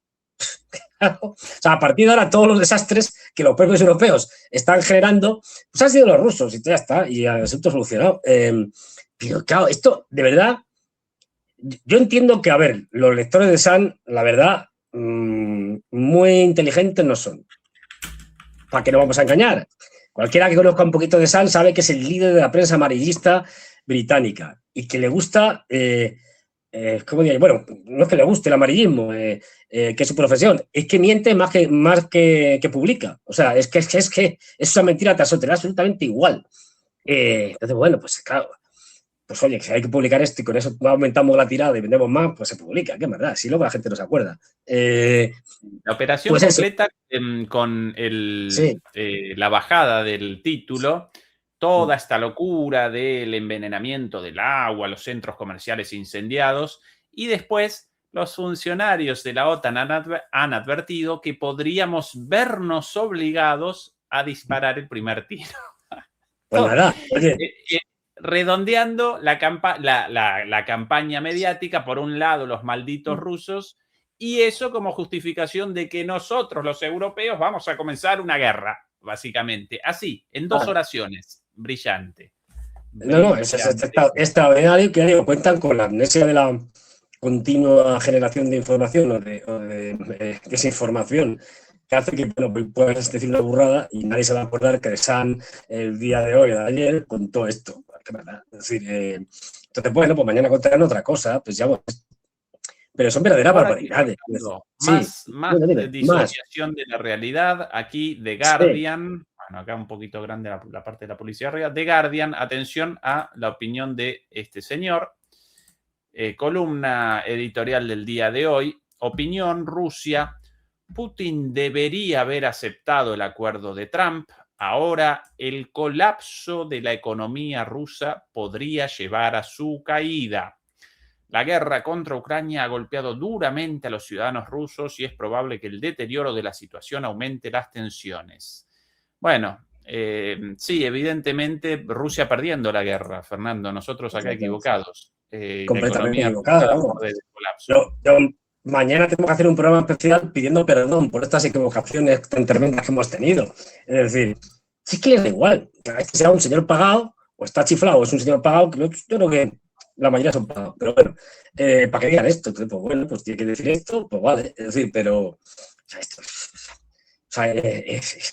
O sea, a partir de ahora, todos los desastres que los propios europeos están generando, pues han sido los rusos y ya está, y el asunto solucionado. Pero claro, esto, de verdad, yo entiendo que, a ver, los lectores de Sun, la verdad, muy inteligentes no son. ¿Para qué nos vamos a engañar? Cualquiera que conozca un poquito de Sun sabe que es el líder de la prensa amarillista británica y que le gusta... ¿cómo diría? Bueno, no es que le guste el amarillismo, que es su profesión, es que miente más que publica. O sea, es que es una mentira tras otra, absolutamente igual. Entonces, bueno, pues claro, pues oye, si hay que publicar esto y con eso aumentamos la tirada y vendemos más, pues se publica, que es verdad, si luego la gente no se acuerda. La operación pues completa con la bajada del título, toda esta locura del envenenamiento del agua, los centros comerciales incendiados, y después los funcionarios de la OTAN han advertido que podríamos vernos obligados a disparar el primer tiro. Pues nada, oye. Redondeando la campaña mediática, por un lado los malditos rusos, y eso como justificación de que nosotros, los europeos, vamos a comenzar una guerra, básicamente. Así, en 2 oraciones. Brillante. No, es extraordinario que digo, cuentan con la amnesia de la continua generación de información o de desinformación, que hace que, bueno, puedas decir una burrada y nadie se va a acordar que Sun el día de hoy o de ayer contó esto. Es decir, entonces, bueno, pues mañana contarán otra cosa, pues ya, bueno, pero son verdaderas barbaridades. Más disociación de la realidad. Aquí The Guardian, bueno, acá un poquito grande la parte de la policía arriba. The Guardian, atención a la opinión de este señor. Columna editorial del día de hoy. Opinión: Rusia. Putin debería haber aceptado el acuerdo de Trump. Ahora el colapso de la economía rusa podría llevar a su caída. La guerra contra Ucrania ha golpeado duramente a los ciudadanos rusos y es probable que el deterioro de la situación aumente las tensiones. Bueno, sí, evidentemente Rusia perdiendo la guerra, Fernando, nosotros acá equivocados. Completamente equivocado, vamos. Mañana tenemos que hacer un programa especial pidiendo perdón por estas equivocaciones tan tremendas que hemos tenido. Es decir, sí que les da igual, que sea un señor pagado o está chiflado o es un señor pagado, que yo creo que la mayoría son pagados, pero bueno, para que digan esto, pues bueno, pues tiene que decir esto, pues vale, es decir, pero o sea, esto, o sea,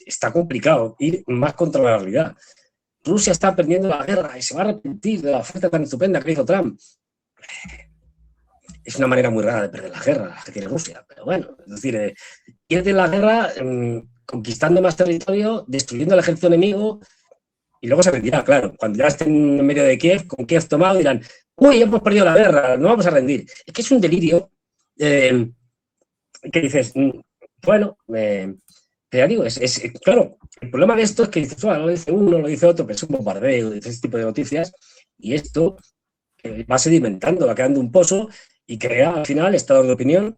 está complicado ir más contra la realidad. Rusia está perdiendo la guerra y se va a arrepentir de la oferta tan estupenda que hizo Trump. Es una manera muy rara de perder la guerra, la que tiene Rusia, pero bueno, es decir, pierde la guerra conquistando más territorio, destruyendo al ejército enemigo y luego se rendirá, claro. Cuando ya estén en medio de Kiev, con Kiev tomado, dirán, uy, hemos perdido la guerra, no vamos a rendir. Es que es un delirio que dices, bueno, ya digo, claro, el problema de esto es que dices, lo dice uno, lo dice otro, pero es un bombardeo, de ese tipo de noticias, y esto va sedimentando, va quedando un pozo y crea al final estados de opinión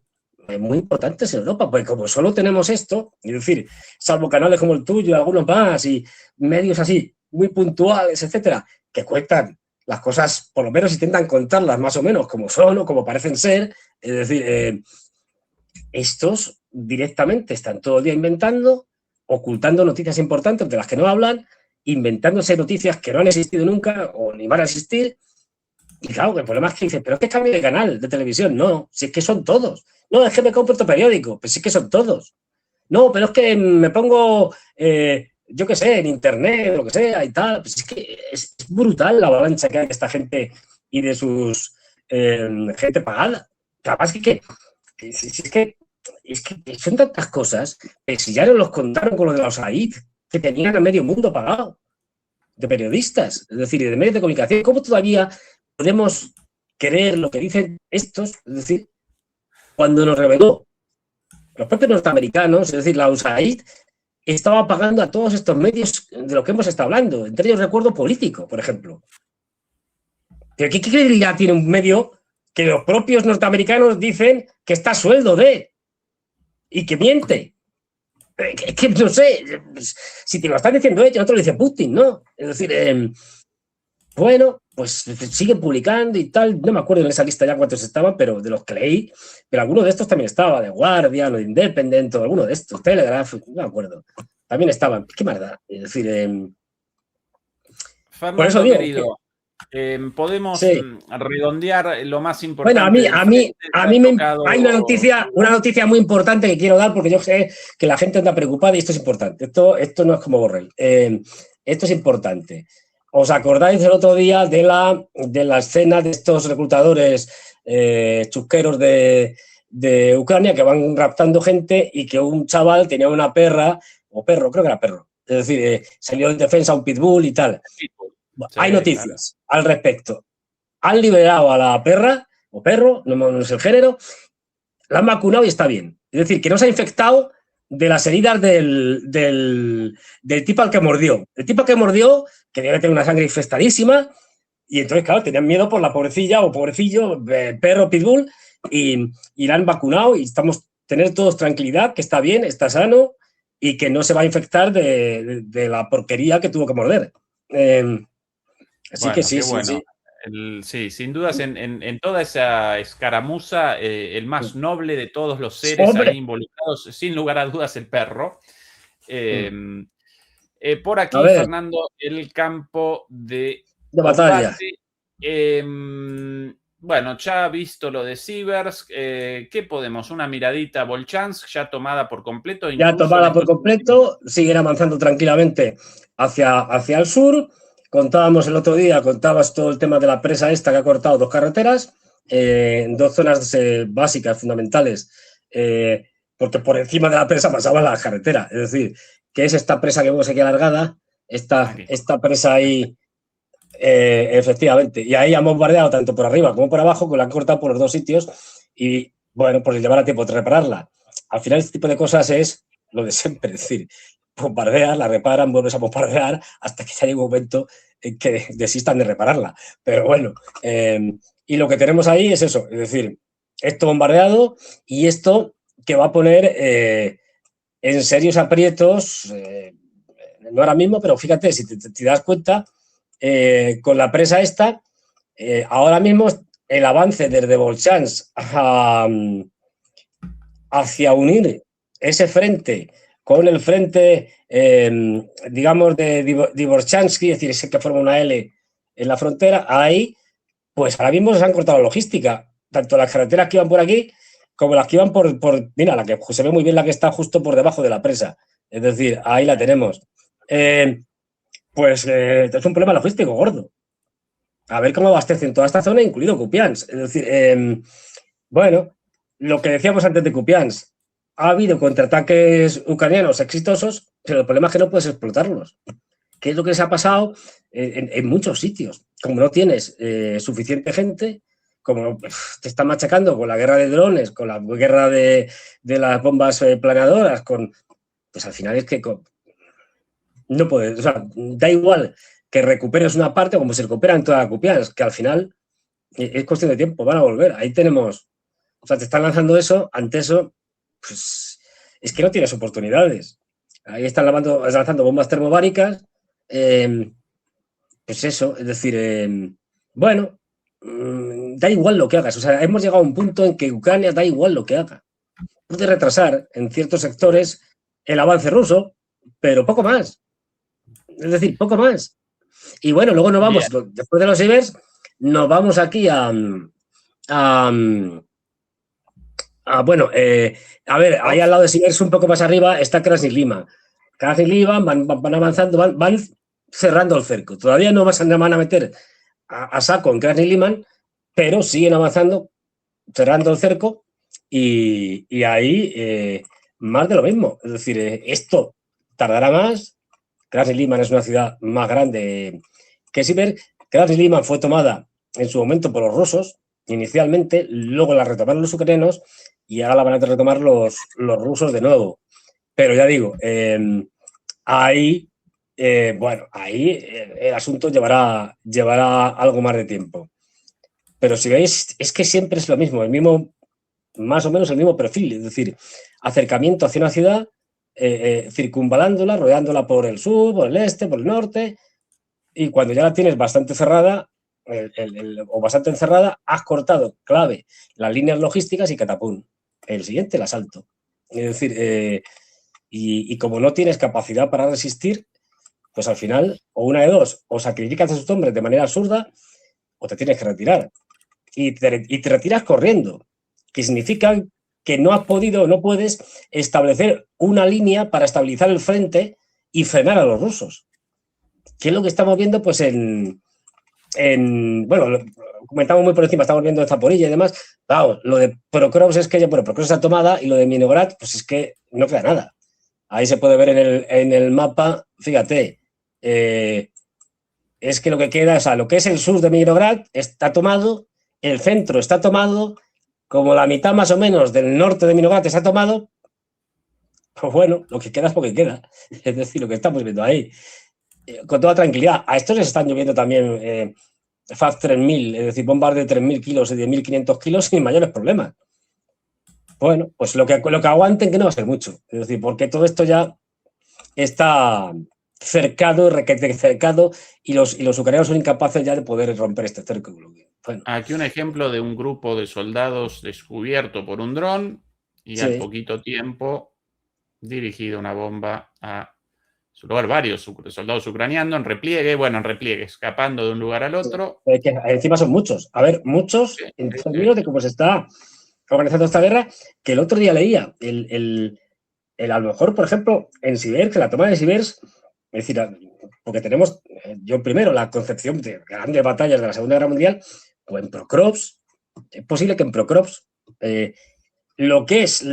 muy importantes en Europa, porque como solo tenemos esto, es decir, salvo canales como el tuyo, algunos más, y medios así, muy puntuales, etcétera, que cuentan las cosas, por lo menos intentan contarlas más o menos como son o como parecen ser, es decir, estos directamente están todo el día inventando, ocultando noticias importantes de las que no hablan, inventándose noticias que no han existido nunca o ni van a existir. Y claro, el problema es que dice, pero es que cambie de canal de televisión. No, si es que son todos. No, es que me compro otro periódico, pues sí que son todos. No, pero es que me pongo, yo qué sé, en internet o lo que sea y tal. Pues es que es brutal la avalancha que hay de esta gente y de sus gente pagada. Capaz es que son tantas cosas que si ya nos los contaron con lo de los AID, que tenían a medio mundo pagado de periodistas, es decir, de medios de comunicación. ¿Cómo todavía podemos creer lo que dicen estos? Es decir, cuando nos reveló los propios norteamericanos, es decir, la USAID, estaba pagando a todos estos medios de lo que hemos estado hablando, entre ellos recuerdo político, por ejemplo. ¿Pero qué credibilidad tiene un medio que los propios norteamericanos dicen que está a sueldo de y que miente? Es que no sé, si te lo están diciendo ellos, otro lo dice Putin, ¿no? Es decir, bueno, pues siguen publicando y tal. No me acuerdo en esa lista ya cuántos estaban, pero de los que leí, pero alguno de estos también estaba, de Guardian o de Independent, o alguno de estos, Telegraph, no me acuerdo. También estaban. ¿Qué más da? Es decir, Fernando, por eso digo, querido, podemos redondear lo más bueno, importante. a mí hay una noticia muy importante que quiero dar porque yo sé que la gente anda preocupada y esto es importante. Esto no es como Borrell. Esto es importante. ¿Os acordáis del otro día de la escena de estos reclutadores chusqueros de Ucrania que van raptando gente y que un chaval tenía una perra, o perro, creo que era perro, es decir, salió en defensa un pitbull y tal? Sí, hay noticias al respecto. Han liberado a la perra, o perro, no es el género, la han vacunado y está bien. Es decir, que no se ha infectado de las heridas del tipo al que mordió. El tipo al que mordió, que debe tener una sangre infestadísima, y entonces, claro, tenían miedo por la pobrecilla o pobrecillo, perro pitbull, y la han vacunado y tener todos tranquilidad, que está bien, está sano, y que no se va a infectar de la porquería que tuvo que morder. Así bueno, que sí, sí, bueno. Sí. Sí, sin dudas, en toda esa escaramuza, el más noble de todos los seres ahí involucrados, sin lugar a dudas, el perro. Por aquí, Fernando, el campo de batalla. Bueno, ya visto lo de Sivers, ¿qué podemos? Una miradita a Volchansk, ya tomada por completo. Ya tomada por completo, siguen avanzando tranquilamente hacia el sur. Contabas todo el tema de la presa esta que ha cortado 2 carreteras, 2 zonas básicas, fundamentales, porque por encima de la presa pasaba la carretera. Es decir, que es esta presa que vemos aquí alargada, esta presa ahí, efectivamente. Y ahí han bombardeado tanto por arriba como por abajo, que la han cortado por los 2 sitios y, bueno, pues llevará tiempo de repararla. Al final, este tipo de cosas es lo de siempre, es decir, bombardeas, la reparan, vuelves a bombardear hasta que ya llega un momento que desistan de repararla. Pero bueno, y lo que tenemos ahí es eso, es decir, esto bombardeado y esto que va a poner en serios aprietos, no ahora mismo, pero fíjate, si te das cuenta, con la presa esta, ahora mismo el avance desde Volchansk hacia unir ese frente con el frente, digamos, de Dvorchansky, es decir, ese que forma una L en la frontera, ahí, pues ahora mismo se han cortado la logística, tanto las carreteras que iban por aquí como las que iban mira, la que se ve muy bien, la que está justo por debajo de la presa, es decir, ahí la tenemos. Pues es un problema logístico gordo. A ver cómo abastecen toda esta zona, incluido Kupiansk. Es decir, bueno, lo que decíamos antes de Kupiansk, ha habido contraataques ucranianos exitosos, pero el problema es que no puedes explotarlos. ¿Qué es lo que les ha pasado en muchos sitios? Como no tienes suficiente gente, como te están machacando con la guerra de drones, con la guerra de las bombas planeadoras, pues al final es que no puedes, o sea, da igual que recuperes una parte como se recuperan todas las Kupiansk, que al final es cuestión de tiempo, van a volver. Ahí tenemos, o sea, te están lanzando eso, ante eso, pues es que no tienes oportunidades. Ahí están lanzando bombas termobáricas, pues eso, es decir, bueno, da igual lo que hagas. O sea, hemos llegado a un punto en que Ucrania da igual lo que haga. Puede retrasar en ciertos sectores el avance ruso, pero poco más. Es decir, poco más. Y bueno, luego nos vamos, después de los Ibers, nos vamos aquí bueno, a ver, ahí al lado de Sibers, un poco más arriba, está Krasny Lima. Krasny Lima van avanzando, van cerrando el cerco. Todavía no van a meter a saco en Krasny Liman, pero siguen avanzando, cerrando el cerco, y ahí más de lo mismo. Es decir, esto tardará más. Krasny Liman es una ciudad más grande que Sibers. Krasny Liman fue tomada en su momento por los rusos, inicialmente, luego la retomaron los ucranianos y ahora la van a retomar los rusos de nuevo. Pero ya digo, ahí, bueno, ahí el asunto llevará algo más de tiempo. Pero si veis, es que siempre es lo mismo, más o menos el mismo perfil, es decir, acercamiento hacia una ciudad, circunvalándola, rodeándola por el sur, por el este, por el norte, y cuando ya la tienes bastante cerrada, o bastante encerrada, has cortado, clave, las líneas logísticas y catapum. El siguiente, el asalto. Es decir, y como no tienes capacidad para resistir, pues al final, o una de dos, o sacrificas a sus hombres de manera absurda, o te tienes que retirar. Y te retiras corriendo, que significa que no puedes establecer una línea para estabilizar el frente y frenar a los rusos. ¿Qué es lo que estamos viendo? Pues bueno, comentamos muy por encima, estamos viendo Zaporilla y demás. Claro, lo de Prokrovsk es que Prokrovsk está tomada, y lo de Minograd, pues es que no queda nada. Ahí se puede ver en el mapa, fíjate, es que lo que queda, o sea, lo que es el sur de Minograd está tomado, el centro está tomado, como la mitad más o menos del norte de Minograd está tomado. Pues bueno, lo que queda es porque queda. Es decir, lo que estamos viendo ahí. Con toda tranquilidad. A estos les están lloviendo también FAF 3000, es decir, bombas de 3.000 kilos y de 1.500 kilos sin mayores problemas. Bueno, pues lo que aguanten, que no va a ser mucho. Es decir, porque todo esto ya está cercado, requete cercado, y los ucranianos son incapaces ya de poder romper este cerco. Bueno. Aquí un ejemplo de un grupo de soldados descubierto por un dron y al poquito tiempo dirigido una bomba a su lugar. Varios soldados ucranianos en repliegue, escapando de un lugar al otro. Que encima son muchos. A ver, muchos, en términos de cómo se está organizando esta guerra, que el otro día leía, a lo mejor, por ejemplo, en Sibers, que la toma de Sibers, es decir, porque tenemos, yo primero, la concepción de grandes batallas de la Segunda Guerra Mundial, o en Prokrovsk, es posible que en Prokrovsk, lo que es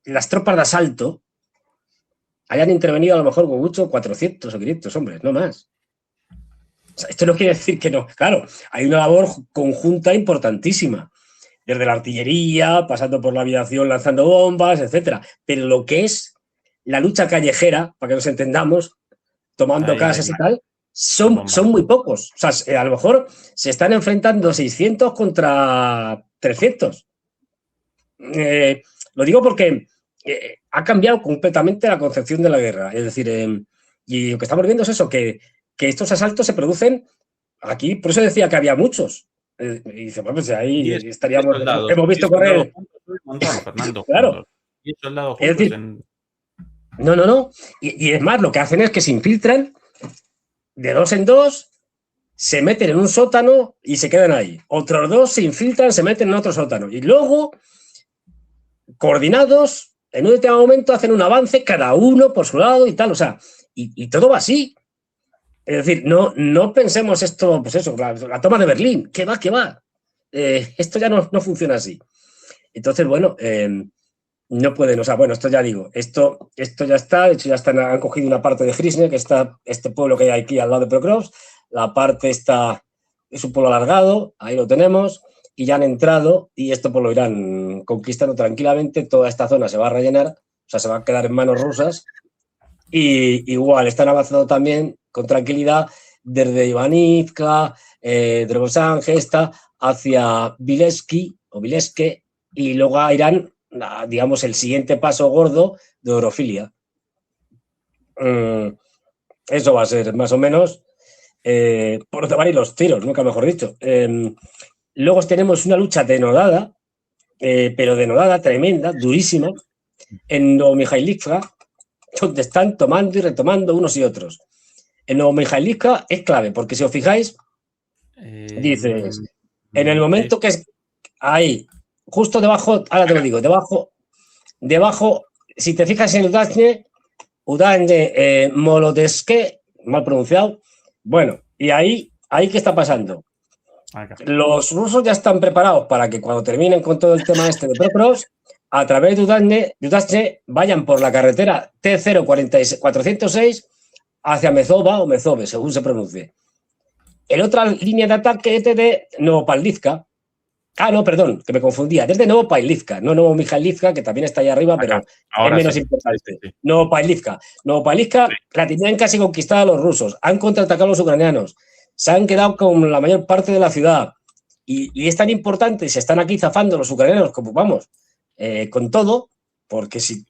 las tropas de asalto hayan intervenido a lo mejor con mucho 400 o 500 hombres, no más. O sea, esto no quiere decir que no. Claro, hay una labor conjunta importantísima, desde la artillería, pasando por la aviación lanzando bombas, etcétera. Pero lo que es la lucha callejera, para que nos entendamos, tomando casas y tal, son muy pocos. O sea, a lo mejor se están enfrentando 600 contra 300. Lo digo porque ha cambiado completamente la concepción de la guerra. Es decir, y lo que estamos viendo es eso, que estos asaltos se producen aquí. Por eso decía que había muchos. Y dice, bueno, pues ahí 10 estaríamos. soldados, Hemos visto 10 soldados correr. juntos, un montón, Fernando. Claro. Juntos. 10 soldados Es juntos decir, no. Y es más, lo que hacen es que se infiltran de 2 en 2, se meten en un sótano y se quedan ahí. Otros 2 se infiltran, se meten en otro sótano. Y luego, coordinados, en un determinado momento hacen un avance, cada uno por su lado y tal. O sea, y todo va así. Es decir, no pensemos esto, pues eso, la toma de Berlín. ¿Qué va? Esto ya no funciona así. Entonces, bueno, no pueden, o sea, bueno, esto ya digo, esto ya está, de hecho ya han cogido una parte de Hrisne, que está este pueblo que hay aquí al lado de Pokrovsk, la parte está, es un pueblo alargado, ahí lo tenemos, y ya han entrado, y esto pues lo irán conquistando tranquilamente, toda esta zona se va a rellenar, o sea, se va a quedar en manos rusas, y igual están avanzando también con tranquilidad desde Ivanivka, Drobozhan, Gesta, hacia Vilesky, o Vileske, y luego irán, digamos, el siguiente paso gordo de Orofilia. Eso va a ser más o menos por donde van a ir los tiros, nunca mejor dicho. Luego tenemos una lucha denodada, pero denodada, tremenda, durísima, en Novomijailivka, donde están tomando y retomando unos y otros. En Novomijailivka es clave, porque si os fijáis, dices, en el momento que es ahí, justo debajo, ahora te lo digo, debajo, si te fijas en Udane Molodeske, mal pronunciado, bueno, y ahí ¿qué está pasando? Acá. Los rusos ya están preparados para que cuando terminen con todo el tema este de Pokrovsk, a través de Udane vayan por la carretera T0406 hacia Mezova o Mezove, según se pronuncie. En otra línea de ataque es de Novopavlivka. No, perdón, que me confundía. Desde Novopailivka, no Novomijailivka, que también está ahí arriba, pero es menos importante. Sí. Novopailivka, sí. La tenían casi conquistada los rusos. Han contraatacado a los ucranianos. Se han quedado con la mayor parte de la ciudad. Y es tan importante, y se están aquí zafando los ucranianos, como vamos, con todo, porque si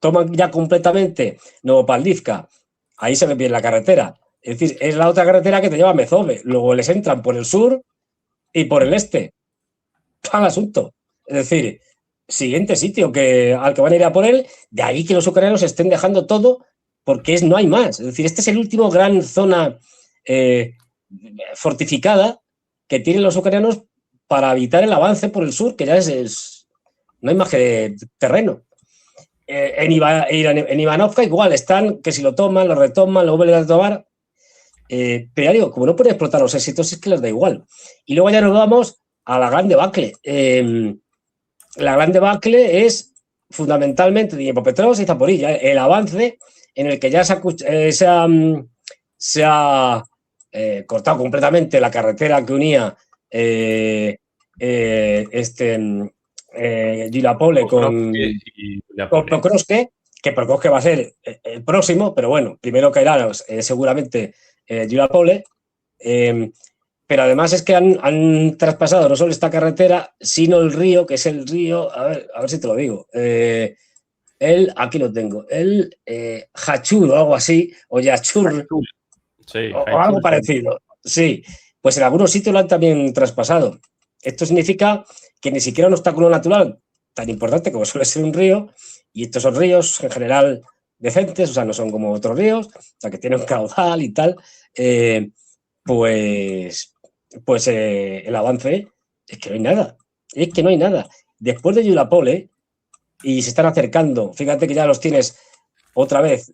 toman ya completamente Novopailivka, ahí se ve bien la carretera. Es decir, es la otra carretera que te lleva a Mezove. Luego les entran por el sur y por el este. Al asunto. Es decir, siguiente sitio al que van a ir a por él, de ahí que los ucranianos estén dejando todo, porque no hay más. Es decir, este es el último gran zona fortificada que tienen los ucranianos para evitar el avance por el sur, que ya no hay más que terreno. En Ivanovka igual, están que si lo toman, lo retoman, lo vuelven a tomar. Pero ya digo, como no pueden explotar los éxitos, es que les da igual. Y luego ya nos vamos a la gran debacle. La gran debacle es fundamentalmente Dnipropetrovsk y Zaporilla, el avance en el que ya se ha cortado completamente la carretera que unía Yulapole con Pokrovsk, que Pokrovsk va a ser el próximo, pero bueno, primero caerá seguramente Yulapole, pero además es que han traspasado no solo esta carretera, sino el río, que es el río, a ver si te lo digo, aquí lo tengo, el Hachur o algo así, o Yachur, sí, o algo parecido, sí, pues en algunos sitios lo han también traspasado. Esto significa que ni siquiera un obstáculo natural tan importante como suele ser un río, y estos son ríos en general decentes, o sea, no son como otros ríos, o sea, que tienen un caudal y tal, pues el avance es que no hay nada. Después de Yulapole, y se están acercando, fíjate que ya los tienes otra vez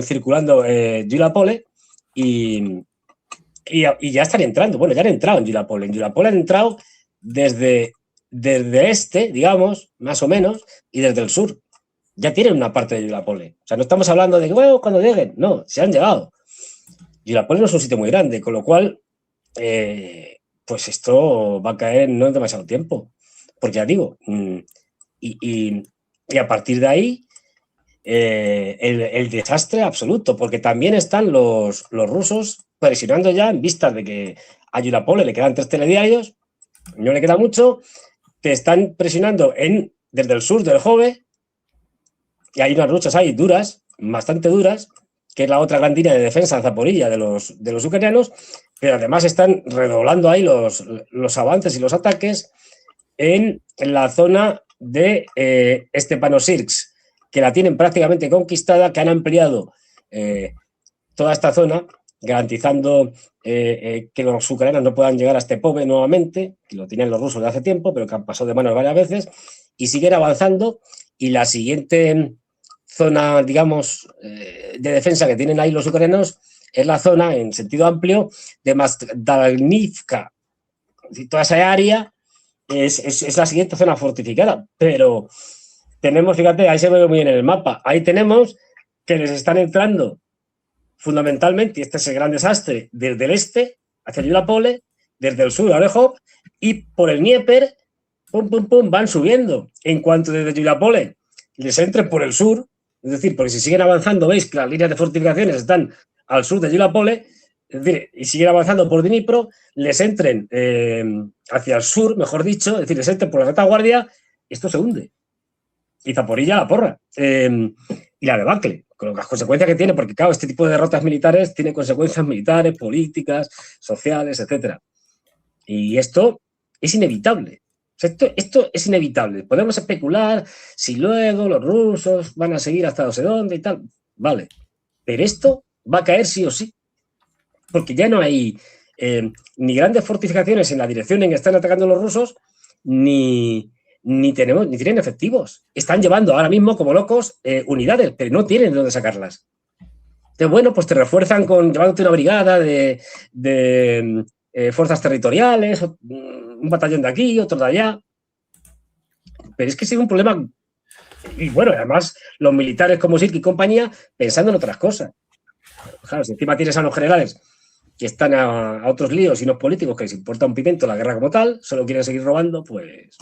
circulando Yulapole, y ya están entrando. Bueno, ya han entrado en Yulapole. En Yulapole han entrado desde este, digamos, más o menos, y desde el sur. Ya tienen una parte de Yulapole. O sea, no estamos hablando de que, bueno, cuando lleguen. No, se han llegado. Yulapole no es un sitio muy grande, con lo cual, pues esto va a caer no en demasiado tiempo. Porque ya digo, y a partir de ahí, el desastre absoluto, porque también están los rusos presionando ya en vistas de que a Yulapole le quedan 3 telediarios, no le queda mucho, te están presionando desde el sur del Jove, y hay unas luchas ahí duras, bastante duras, que es la otra gran línea de defensa en Zaporilla de los ucranianos, pero además están redoblando ahí los avances y los ataques en la zona de Stepanosirsk, que la tienen prácticamente conquistada, que han ampliado toda esta zona, garantizando que los ucranianos no puedan llegar a Stepove nuevamente, que lo tenían los rusos de hace tiempo, pero que han pasado de manos varias veces, y siguen avanzando, y la siguiente zona, digamos, de defensa que tienen ahí los ucranianos es la zona, en sentido amplio, de Magdalnivka. Toda esa área es la siguiente zona fortificada, pero tenemos, fíjate, ahí se ve muy bien en el mapa, ahí tenemos que les están entrando fundamentalmente, y este es el gran desastre, desde el este hacia Yulapole, desde el sur a Orehov, y por el Dnieper, pum, pum, pum, van subiendo. En cuanto desde Yulapole les entren por el sur, es decir, porque si siguen avanzando, veis que las líneas de fortificaciones están al sur de Yulapole, es decir, y siguen avanzando por Dnipro, les entren hacia el sur, mejor dicho, es decir, les entren por la retaguardia, esto se hunde. Y Zaporilla la porra. Y la debacle, con las consecuencias que tiene, porque claro, este tipo de derrotas militares tiene consecuencias militares, políticas, sociales, etc. Y esto es inevitable. O sea, esto es inevitable. Podemos especular si luego los rusos van a seguir hasta no sé dónde y tal. Vale. Pero esto va a caer sí o sí. Porque ya no hay ni grandes fortificaciones en la dirección en que están atacando los rusos, ni tienen efectivos. Están llevando ahora mismo, como locos, unidades, pero no tienen de dónde sacarlas. Entonces, bueno, pues te refuerzan llevándote una brigada de fuerzas territoriales, un batallón de aquí, otro de allá. Pero es que es un problema. Y bueno, además, los militares como Sirk y compañía pensando en otras cosas. Claro, si encima tienes a los generales que están a otros líos y unos políticos que les importa un pimiento la guerra como tal, solo quieren seguir robando, pues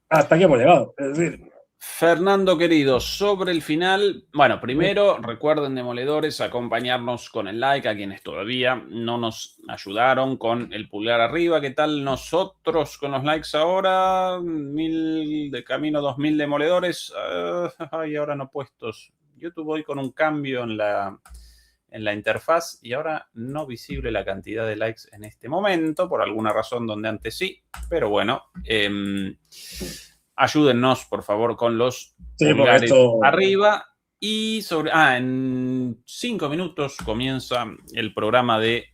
hasta aquí hemos llegado. Es decir, Fernando, querido, sobre el final, bueno, primero recuerden, demoledores, acompañarnos con el like a quienes todavía no nos ayudaron con el pulgar arriba. ¿Qué tal nosotros con los likes ahora? 1000 de camino, 2000 demoledores. Ay, ahora no puestos. YouTube hoy con un cambio en la interfaz y ahora no visible la cantidad de likes en este momento, por alguna razón donde antes sí, pero bueno. Ayúdennos, por favor, con los pulgares arriba. Y en 5 minutos comienza el programa de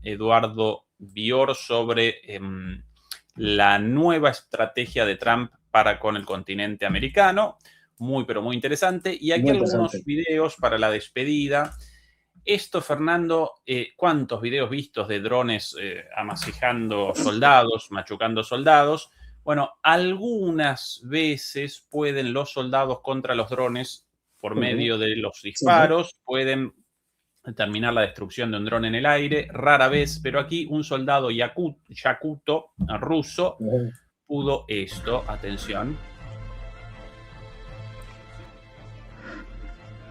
Eduardo Bior sobre la nueva estrategia de Trump para con el continente americano. Muy, pero muy interesante. Y aquí algunos videos para la despedida. Esto, Fernando, ¿cuántos videos vistos de drones amasijando soldados, machucando soldados? Bueno, algunas veces pueden los soldados contra los drones, por medio de los disparos, pueden terminar la destrucción de un dron en el aire, rara vez, pero aquí un soldado yakuto ruso pudo esto. Atención.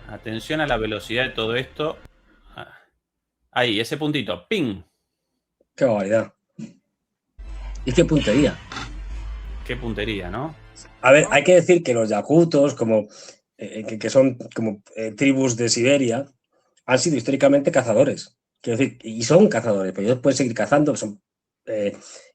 Atención a la velocidad de todo esto. Ahí, ese puntito. ¡Ping! ¡Qué barbaridad! ¿Y qué puntería? Qué puntería, ¿no? A ver, hay que decir que los yakutos, que son como tribus de Siberia, han sido históricamente cazadores. Quiero decir, y son cazadores, pero ellos pueden seguir cazando, son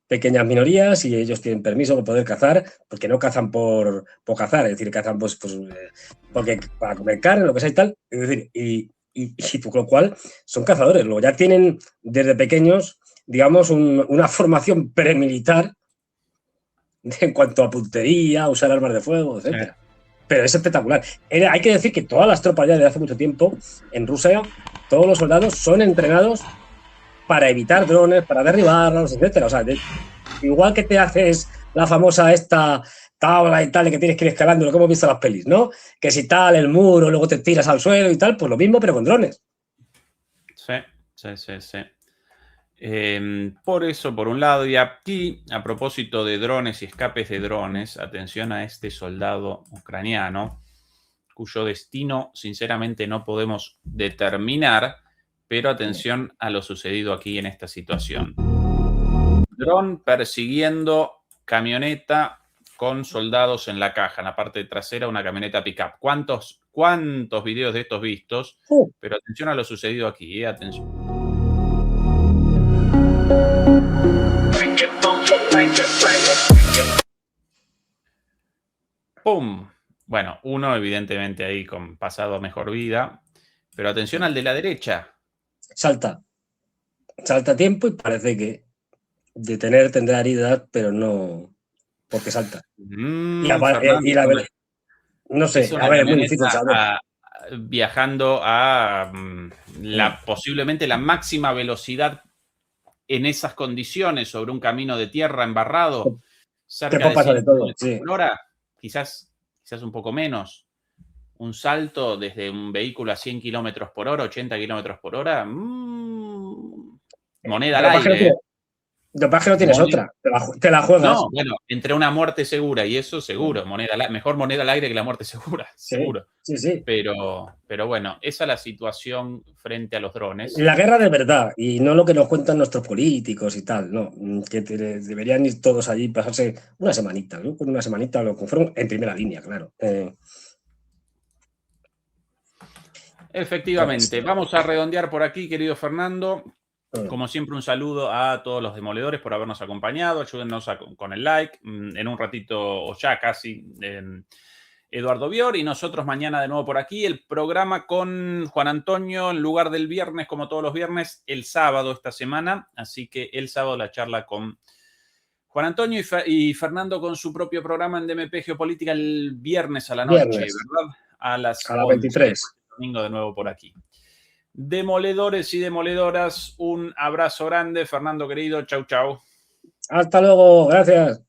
pequeñas minorías y ellos tienen permiso para poder cazar, porque no cazan por cazar, es decir, cazan porque para comer carne, lo que sea y tal. Es decir, y con lo cual son cazadores. Luego ya tienen desde pequeños, digamos, una formación premilitar en cuanto a puntería, usar armas de fuego, etc. Pero es espectacular. Hay que decir que todas las tropas ya desde hace mucho tiempo en Rusia, todos los soldados son entrenados para evitar drones, para derribarlos, etc. O sea, igual que te haces la famosa esta tabla y tal, y que tienes que ir escalando, lo que hemos visto en las pelis, ¿no? Que si tal, el muro, luego te tiras al suelo y tal, pues lo mismo, pero con drones. Sí. Por eso, por un lado, y aquí, a propósito de drones y escapes de drones, atención a este soldado ucraniano cuyo destino sinceramente no podemos determinar, pero atención a lo sucedido aquí en esta situación. Dron persiguiendo camioneta con soldados en la caja, en la parte trasera, una camioneta pick-up. ¿Cuántos videos de estos vistos? Pero atención a lo sucedido aquí, atención. ¡Pum! Bueno, uno evidentemente ahí con pasado a mejor vida, pero atención al de la derecha. Salta a tiempo y parece que detener tendrá heridas, pero no porque salta. Fernando, no sé, a ver, es muy difícil saber. Viajando a posiblemente la máxima velocidad en esas condiciones sobre un camino de tierra embarrado, cerca de 100 kilómetros por hora, quizás un poco menos. Un salto desde un vehículo a 100 kilómetros por hora, 80 kilómetros por hora, moneda al aire. Lo que pasa es que no tienes otra, te la juegas. No, bueno, entre una muerte segura y eso, seguro. Mejor moneda al aire que la muerte segura, seguro. Sí. Pero bueno, esa es la situación frente a los drones. La guerra de verdad, y no lo que nos cuentan nuestros políticos y tal, no. Que deberían ir todos allí, pasarse una semanita, ¿no? Con una semanita lo fueron en primera línea, claro. Efectivamente. Vamos a redondear por aquí, querido Fernando. Como siempre, un saludo a todos los demoledores por habernos acompañado. Ayúdennos con el like. En un ratito, o ya casi, Eduardo Bior. Y nosotros mañana de nuevo por aquí. El programa con Juan Antonio en lugar del viernes, como todos los viernes, el sábado esta semana. Así que el sábado la charla con Juan Antonio y Fernando con su propio programa en DMP Geopolítica el viernes a la noche, ¿verdad? A las 23. Domingo de nuevo por aquí. Demoledores y demoledoras, un abrazo grande. Fernando querido, chau, chau. Hasta luego, gracias.